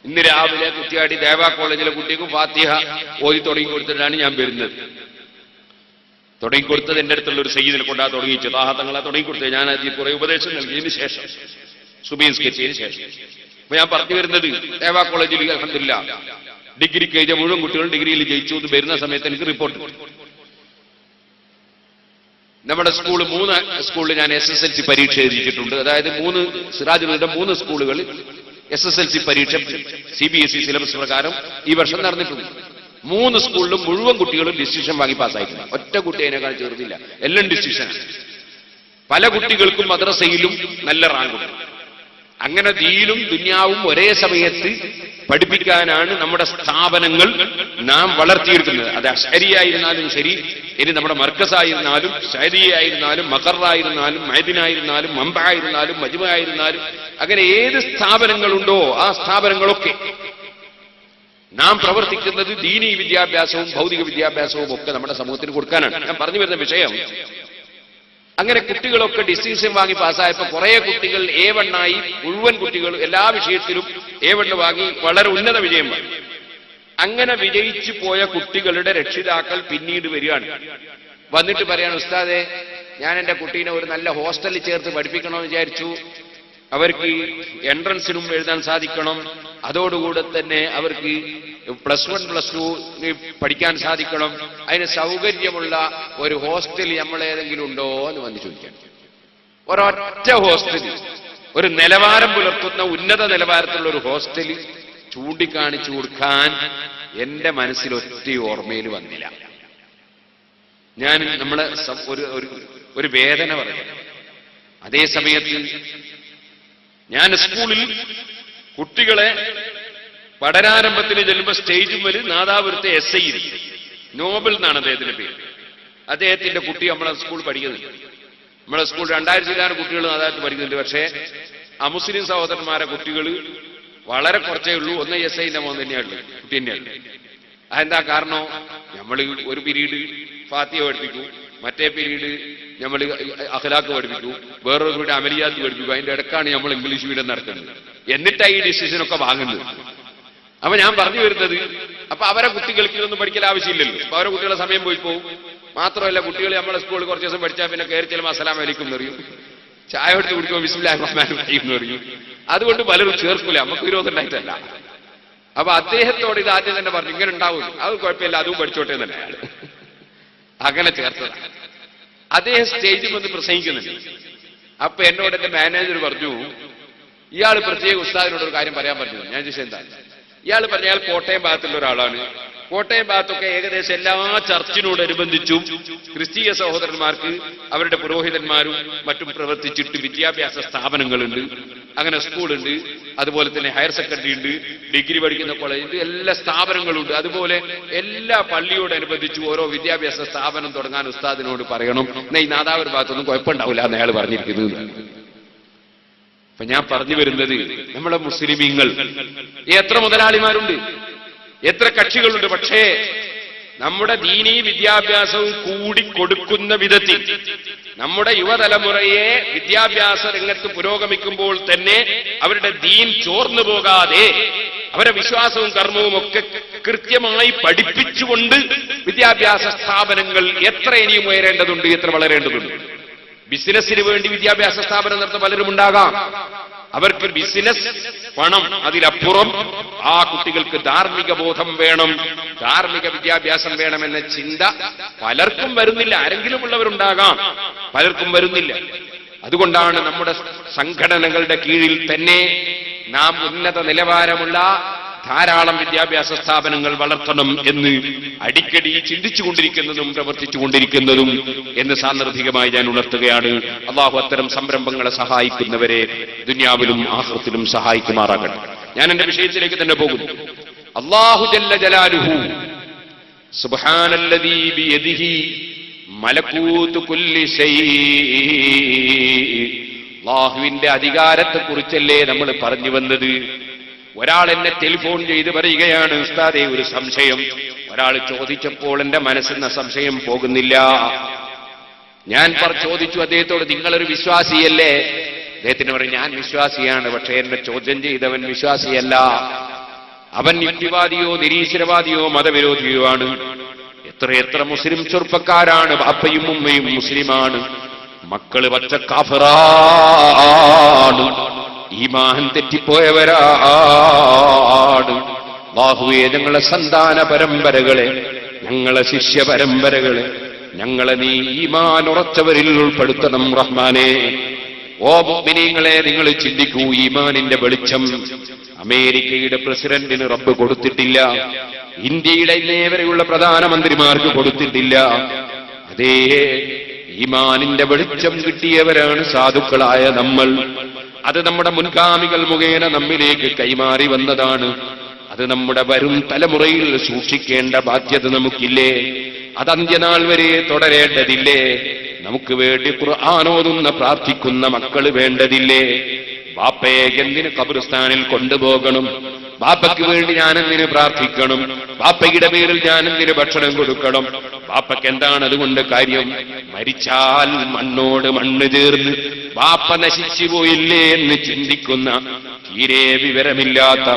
ഇന്ന് രാവിലെ കുറ്റിയാടി ദേവാ കോളേജിലെ കുട്ടിക്ക് ഫാത്തിഹ ഓതി തുടങ്ങി കൊടുത്തിട്ടാണ് ഞാൻ വരുന്നത്. തുടങ്ങിക്കൊടുത്തത് എന്റെ അടുത്തുള്ള ഒരു സയ്യിദിനെ കൊണ്ടാ തുടങ്ങിച്ചത്. തങ്ങളെ തുടങ്ങിക്കൊടുത്തത്. ഞാൻ അതിൽ കുറെ ഉപദേശം നൽകിയതിന് ശേഷം, സുബീൻസ്കരിച്ചതിന് ശേഷം. അപ്പൊ ഞാൻ പറഞ്ഞു വരുന്നത്, ദേവാ കോളേജിൽ അൽഹംദുലില്ലാഹ് ഡിഗ്രിക്ക് എഴുതിയ മുഴുവൻ കുട്ടികളും ഡിഗ്രിയിൽ ജയിച്ചു എന്ന് വരുന്ന സമയത്ത് എനിക്ക് റിപ്പോർട്ട്. നമ്മുടെ സ്കൂള് 3 സ്കൂളിൽ ഞാൻ SSLC പരീക്ഷ എഴുതിയിട്ടുണ്ട്. അതായത് 3 സിറാജുലുടെ 3 സ്കൂളുകളിൽ SSLC പരീക്ഷ CBSE സിലബസ് പ്രകാരം ഈ വർഷം നടന്നിട്ടുണ്ട്. 3 സ്കൂളിലും മുഴുവൻ കുട്ടികളും ഡിസ്റ്റിങ്ഷൻ വാങ്ങി പാസ്സായിട്ടുണ്ട്. ഒറ്റ കുട്ടി അതിനേക്കാൾ ചേർന്നില്ല. എല്ലാം ഡിസ്റ്റിങ്ഷനാണ്. പല കുട്ടികൾക്കും മദ്രസയിലും നല്ല റാങ്കുണ്ട്. അങ്ങനെ ദീനും ദുനിയാവും ഒരേ സമയത്ത് പഠിപ്പിക്കാനാണ് നമ്മുടെ സ്ഥാപനങ്ങൾ നാം വളർത്തിയെടുക്കുന്നത്. അത് അശ്അരിയായിരുന്നാലും ശരി, ഇനി നമ്മുടെ മർക്കസായിരുന്നാലും, ശഅരിയായിരുന്നാലും, മഖറായിരുന്നാലും, മഅദിനായിരുന്നാലും, മംബഅായിരുന്നാലും, മജ്മുഅായിരുന്നാലും, അങ്ങനെ ഏത് സ്ഥാപനങ്ങളുണ്ടോ ആ സ്ഥാപനങ്ങളൊക്കെ നാം പ്രവർത്തിക്കുന്നത് ദീനീ വിദ്യാഭ്യാസവും ഭൗതിക വിദ്യാഭ്യാസവും ഒക്കെ നമ്മുടെ സമൂഹത്തിന് കൊടുക്കാനാണ്. ഞാൻ പറഞ്ഞു വരുന്ന വിഷയം, അങ്ങനെ കുട്ടികളൊക്കെ ഡിസ്റ്റിങ്ഷൻ വാങ്ങി പാസ്സായപ്പോൾ കുറെ കുട്ടികൾ A1 ആയി. മുഴുവൻ കുട്ടികൾ എല്ലാ വിഷയത്തിലും A1 വാങ്ങി വളരെ ഉന്നത വിജയം വാങ്ങി. അങ്ങനെ വിജയിച്ചു പോയ കുട്ടികളുടെ രക്ഷിതാക്കൾ പിന്നീട് വരികയാണ്. വന്നിട്ട് പറയാണ്, ഉസ്താദെ, ഞാൻ എന്റെ കുട്ടീനെ ഒരു നല്ല ഹോസ്റ്റലിൽ ചേർത്ത് പഠിപ്പിക്കണമെന്ന് വിചാരിച്ചു. അവർക്ക് എൻട്രൻസിനും എഴുതാൻ സാധിക്കണം, അതോടുകൂടെ തന്നെ അവർക്ക് +1 +2 പഠിക്കാൻ സാധിക്കണം. അതിന് സൗകര്യമുള്ള ഒരു ഹോസ്റ്റൽ നമ്മളേതെങ്കിലും ഉണ്ടോ എന്ന് വന്ന് ചോദിക്കാൻ. ഒരൊറ്റ ഹോസ്റ്റൽ, ഒരു നിലവാരം പുലർത്തുന്ന ഉന്നത നിലവാരത്തിലുള്ള ഒരു ഹോസ്റ്റൽ ചൂണ്ടിക്കാണിച്ചു കൊടുക്കാൻ എന്റെ മനസ്സിൽ ഒറ്റ ഓർമ്മയിൽ വന്നില്ല. ഞാൻ നമ്മളെ ഒരു വേദന പറയാം. അതേ സമയത്ത് ഞാൻ സ്കൂളിൽ കുട്ടികളെ പഠനാരംഭത്തിന് ചെല്ലുമ്പോൾ സ്റ്റേജും വരെ നാദാപുരത്തെ SI നോബൽ എന്നാണ് അദ്ദേഹത്തിന്റെ പേര്. അദ്ദേഹത്തിന്റെ കുട്ടി നമ്മളെ സ്കൂൾ പഠിക്കുന്നുണ്ട്. നമ്മളെ സ്കൂൾ 2000 കുട്ടികൾ നാദാപുരത്ത് പഠിക്കുന്നുണ്ട്. പക്ഷേ അമുസ്ലിം സഹോദരന്മാരെ കുട്ടികൾ വളരെ കുറച്ചേ ഉള്ളൂ. ഒന്ന് SIന്റെ മോൻ തന്നെയാണ്, കുട്ടി തന്നെയാണ്. അതെന്താ കാരണം? നമ്മൾ ഒരു പീരീഡ് ഫാത്തിഹ പഠിപ്പിക്കൂ, മറ്റേ പീരീഡ് നമ്മൾ അഖ്ലാഖ് പഠിപ്പിക്കൂ, വേറൊരു പീരീഡ് അമലിയാത്ത് പഠിപ്പിക്കൂ. അതിന്റെ ഇടക്കാണ് നമ്മൾ ഇംഗ്ലീഷ് മീഡിയം നടക്കുന്നത്. എന്നിട്ടാണ് ഈ ഡിസിഷനൊക്കെ വാങ്ങുന്നത്. അപ്പൊ ഞാൻ പറഞ്ഞു വരുന്നത്, അപ്പൊ അവരെ കുട്ടികൾക്ക് ഇതൊന്നും പഠിക്കൽ ആവശ്യമില്ലല്ലോ. അപ്പൊ അവരെ കുട്ടികളെ സമയം പോയി പോകും. മാത്രമല്ല, കുട്ടികൾ നമ്മളെ സ്കൂളിൽ കുറച്ച് ദിവസം പഠിച്ചാൽ പിന്നെ കയറി ചെല്ലുമ്പോൾ അസ്സലാമു അലൈക്കും എന്ന് പറയും, ചായ എടുത്ത് കുടിക്കുമ്പോൾ ബിസ്മില്ലാഹിർ റഹ്മാനിർ റഹീം എന്ന് പറയും. അതുകൊണ്ട് പലരും ചേർക്കൂല, നമുക്ക് വിരോധം ഉണ്ടായിട്ടല്ല. അപ്പൊ അദ്ദേഹത്തോട് ഇത് ആദ്യം തന്നെ പറഞ്ഞു, ഇങ്ങനെ ഉണ്ടാവും, അത് കുഴപ്പമില്ല, അതും പഠിച്ചോട്ടെ തന്നെ അയാൾ അങ്ങനെ ചേർത്തതാണ്. അദ്ദേഹം സ്റ്റേജിൽ വന്ന് പ്രസംഗിക്കുന്നുണ്ട്. അപ്പൊ എന്നോട് എന്റെ മാനേജർ പറഞ്ഞു, ഇയാൾ പ്രത്യേക ഉസ്താദിനോട് ഒരു കാര്യം പറയാൻ പറഞ്ഞു. ഞാൻ ചോദിച്ചത് എന്താ? ഇയാൾ പറഞ്ഞ അയാൾ കോട്ടയം ഭാഗത്തുള്ള ഒരാളാണ്. കോട്ടയം ഭാഗത്തൊക്കെ ഏകദേശം എല്ലാ ചർച്ചിനോടനുബന്ധിച്ചും ക്രിസ്തീയ സഹോദരന്മാർക്ക് അവരുടെ പുരോഹിതന്മാരും മറ്റും പ്രവർത്തിച്ചിട്ട് വിദ്യാഭ്യാസ സ്ഥാപനങ്ങളുണ്ട്. അങ്ങനെ സ്കൂളുണ്ട്, അതുപോലെ തന്നെ ഹയർ സെക്കൻഡറി ഉണ്ട്, ഡിഗ്രി പഠിക്കുന്ന കോളേജുണ്ട്, എല്ലാ സ്ഥാപനങ്ങളുണ്ട്. അതുപോലെ എല്ലാ പള്ളിയോടനുബന്ധിച്ച് ഓരോ വിദ്യാഭ്യാസ സ്ഥാപനം തുടങ്ങാൻ ഉസ്താദിനോട് പറയണം. എന്നാ ഈ നാദാപുര ഭാഗത്തൊന്നും കുഴപ്പമുണ്ടാവില്ല എന്ന് അയാൾ പറഞ്ഞിരിക്കുന്നത്. അപ്പൊ ഞാൻ പറഞ്ഞു വരുന്നത്, നമ്മളെ മുസ്ലിമീങ്ങൾ എത്ര മുതലാളിമാരുണ്ട്, എത്ര കക്ഷികളുണ്ട്. പക്ഷേ നമ്മുടെ ദീനീ വിദ്യാഭ്യാസവും കൂടി കൊടുക്കുന്ന വിധത്തിൽ നമ്മുടെ യുവതലമുറയെ വിദ്യാഭ്യാസ രംഗത്ത് പുരോഗമിക്കുമ്പോൾ തന്നെ അവരുടെ ദീൻ ചോർന്നു പോകാതെ അവരുടെ വിശ്വാസവും കർമ്മവും ഒക്കെ കൃത്യമായി പഠിപ്പിച്ചുകൊണ്ട് വിദ്യാഭ്യാസ സ്ഥാപനങ്ങൾ എത്ര ഇനിയും ഉയരേണ്ടതുണ്ട്, എത്ര വളരേണ്ടതുണ്ട്. ബിസിനസ്സിന് വേണ്ടി വിദ്യാഭ്യാസ സ്ഥാപനം നടത്തുന്ന പലരും ഉണ്ടാകാം. അവർക്ക് ബിസിനസ്, പണം, അതിലപ്പുറം ആ കുട്ടികൾക്ക് ധാർമ്മിക ബോധം വേണം, ധാർമ്മിക വിദ്യാഭ്യാസം വേണമെന്ന ചിന്ത പലർക്കും വരുന്നില്ല. ആരെങ്കിലും ഉള്ളവരുണ്ടാകാം, പലർക്കും വരുന്നില്ല. അതുകൊണ്ടാണ് നമ്മുടെ സംഘടനകളുടെ കീഴിൽ തന്നെ നാം ഉന്നത നിലവാരമുള്ള ധാരാളം വിദ്യാഭ്യാസ സ്ഥാപനങ്ങൾ വളർത്തണം എന്ന് അടിക്കടി ചിന്തിച്ചുകൊണ്ടിരിക്കുന്നതും പ്രവർത്തിച്ചുകൊണ്ടിരിക്കുന്നതും എന്ന് സാന്ദർഭികമായി ഞാൻ ഉണർത്തുകയാണ്. അള്ളാഹു അത്തരം സംരംഭങ്ങളെ സഹായിക്കുന്നവരെ ദുനിയാവിലും ആഖിറത്തിലും സഹായിക്കുമാറാകട്ടെ. ഞാൻ എന്റെ വിഷയത്തിലേക്ക് തന്നെ പോകുന്നു. അല്ലാഹു ജല്ല ജലാലുഹു സുബ്ഹാനല്ലദീ ബിയദിഹി മലകൂതു കുല്ലി ശൈഇ. അല്ലാഹുവിന്റെ അധികാരത്തെക്കുറിച്ചല്ലേ നമ്മൾ പറഞ്ഞു വന്നത്. ഒരാൾ എന്നെ ടെലിഫോൺ ചെയ്ത് പറയുകയാണ്, ഉസ്താദേ ഒരു സംശയം. ഒരാൾ ചോദിച്ചപ്പോൾ എന്റെ മനസ്സിൽ നിന്ന് സംശയം പോകുന്നില്ല. ഞാൻ ചോദിച്ചു അദ്ദേഹത്തോട്, നിങ്ങളൊരു വിശ്വാസിയല്ലേ? അദ്ദേഹത്തിന് പറയും, ഞാൻ വിശ്വാസിയാണ്, പക്ഷേ എന്നെ ചോദ്യം ചെയ്തവൻ വിശ്വാസിയല്ല. അവൻ യുക്തിവാദിയോ നിരീശ്വരവാദിയോ മതവിരോധിയോ ആണ്. എത്ര മുസ്ലിം ചെറുപ്പക്കാരാണ്, ബാപ്പയും ഉമ്മയും മുസ്ലിമാണ്, മക്കള് പച്ച കാഫിറാണ്, ഈമാൻ തെറ്റിപ്പോയവരാണ്. അല്ലാഹുവേ, ഞങ്ങളെ സന്താന പരമ്പരകളെ, ഞങ്ങളെ ശിഷ്യ പരമ്പരകളെ, ഞങ്ങളെ നീ ഈമാൻ ഉറച്ചവരിൽ ഉൾപ്പെടുത്തണം റഹ്മാനെ. ഓ മുഅ്മിനീങ്ങളെ, നിങ്ങൾ ചിന്തിക്കൂ, ഈമാനിന്റെ വെളിച്ചം അമേരിക്കയുടെ പ്രസിഡന്റിന് റബ്ബ് കൊടുത്തിട്ടില്ല, ഇന്ത്യയുടെ ഇന്നേവരെയുള്ള പ്രധാനമന്ത്രിമാർക്ക് കൊടുത്തിട്ടില്ല. അതേ ഈമാനിന്റെ വെളിച്ചം കിട്ടിയവരാണ് സാധുക്കളായ നമ്മൾ. അത് നമ്മുടെ മുൻഗാമികൾ മുഖേന നമ്മിലേക്ക് കൈമാറി വന്നതാണ്. അത് നമ്മുടെ വരും തലമുറയിൽ സൂക്ഷിക്കേണ്ട ബാധ്യത നമുക്കില്ലേ? അത് അന്ത്യനാൾ വരെ തുടരേണ്ടതില്ലേ? നമുക്ക് വേണ്ടി ഖുർആൻ ഓതുന്ന പ്രാർത്ഥിക്കുന്ന മക്കൾ വേണ്ടതില്ലേ? ബാപ്പയെ എന്തിന് ഖബർസ്ഥാനിൽ കൊണ്ടുപോകണം? ബാപ്പയ്ക്ക് വേണ്ടി ഞാനെന്തിന് പ്രാർത്ഥിക്കണം? ബാപ്പയുടെ പേരിൽ ഞാനെന്തിന് ഭക്ഷണം കൊടുക്കണം? ബാപ്പയ്ക്ക് എന്താണ് അതുകൊണ്ട് കാര്യം? മരിച്ചാൽ മണ്ണോട് മണ്ണ് ചേർന്ന് ബാപ്പ നശിച്ചു പോയില്ലേ എന്ന് ചിന്തിക്കുന്ന, തീരെ വിവരമില്ലാത്ത,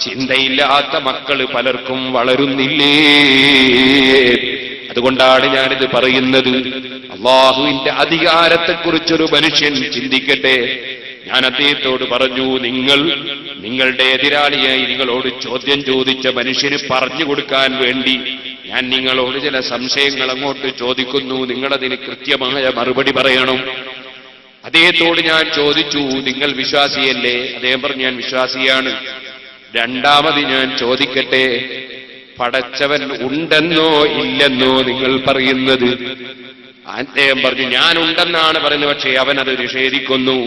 ചിന്തയില്ലാത്ത മക്കള് പലർക്കും വളരുന്നില്ലേ? അതുകൊണ്ടാണ് ഞാനിത് പറയുന്നത്. അല്ലാഹുവിന്റെ അധികാരത്തെക്കുറിച്ചൊരു മനുഷ്യൻ ചിന്തിക്കട്ടെ. ഞാൻ അദ്ദേഹത്തോട് പറഞ്ഞു, നിങ്ങളുടെ എതിരാളിയായി നിങ്ങളോട് ചോദ്യം ചോദിച്ച മനുഷ്യന് പറഞ്ഞു കൊടുക്കാൻ വേണ്ടി ഞാൻ നിങ്ങളോട് ചില സംശയങ്ങൾ അങ്ങോട്ട് ചോദിക്കുന്നു, നിങ്ങളതിന് കൃത്യമായ മറുപടി പറയണം. അദ്ദേഹത്തോട് ഞാൻ ചോദിച്ചു, നിങ്ങൾ വിശ്വാസിയല്ലേ? അദ്ദേഹം പറഞ്ഞു, ഞാൻ വിശ്വാസിയാണ്. രണ്ടാമത് ഞാൻ ചോദിക്കട്ടെ, പടച്ചവൻ ഉണ്ടെന്നോ ഇല്ലെന്നോ നിങ്ങൾ പറയുന്നത്? അദ്ദേഹം പറഞ്ഞു, ഞാൻ ഉണ്ടെന്നാണ് പറയുന്നത്, പക്ഷേ അവൻ അത് നിഷേധിക്കുന്നു.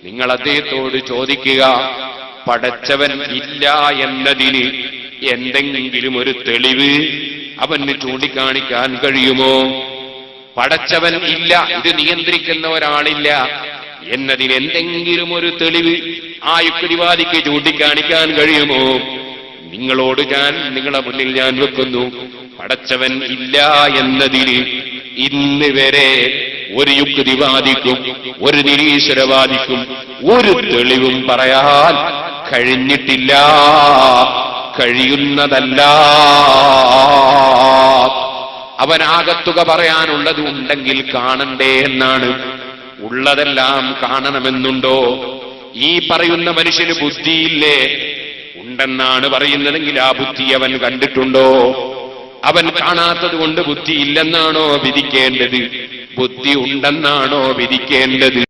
നിങ്ങൾ അദ്ദേഹത്തോട് ചോദിക്കുക, പടച്ചവൻ ഇല്ല എന്നതിന് എന്തെങ്കിലും ഒരു തെളിവ് അവന് ചൂണ്ടിക്കാണിക്കാൻ കഴിയുമോ? പടച്ചവൻ ഇല്ല, ഇത് നിയന്ത്രിക്കുന്ന ഒരാളില്ല എന്നതിന് എന്തെങ്കിലും ഒരു തെളിവ് ആ യുക്തിവാദിക്ക് ചൂണ്ടിക്കാണിക്കാൻ കഴിയുമോ? നിങ്ങളോട് നിങ്ങളെ മുന്നിൽ ഞാൻ വെക്കുന്നു, പടച്ചവൻ ഇല്ല എന്നതിന് ഇന്ന് വരെ ഒരു യുക്തിവാദിക്കും ഒരു നിരീശ്വരവാദിക്കും ഒരു തെളിവും പറയാൻ കഴിഞ്ഞിട്ടില്ല, കഴിയുന്നതല്ല. അവനാകത്തുക പറയാനുള്ളത് ഉണ്ടെങ്കിൽ കാണണ്ടേ എന്നാണ്. ഉള്ളതെല്ലാം കാണണമെന്നുണ്ടോ? ഈ പറയുന്ന മനുഷ്യന് ബുദ്ധിയില്ലേ? ഉണ്ടെന്നാണ് പറയുന്നതെങ്കിൽ ആ ബുദ്ധി അവൻ കണ്ടിട്ടുണ്ടോ? അവൻ കാണാത്തത് കൊണ്ട് ബുദ്ധിയില്ലെന്നാണോ വിധിക്കേണ്ടത്? ബുദ്ധി ഉണ്ടെന്നാണോ വിധിക്കേണ്ടത്?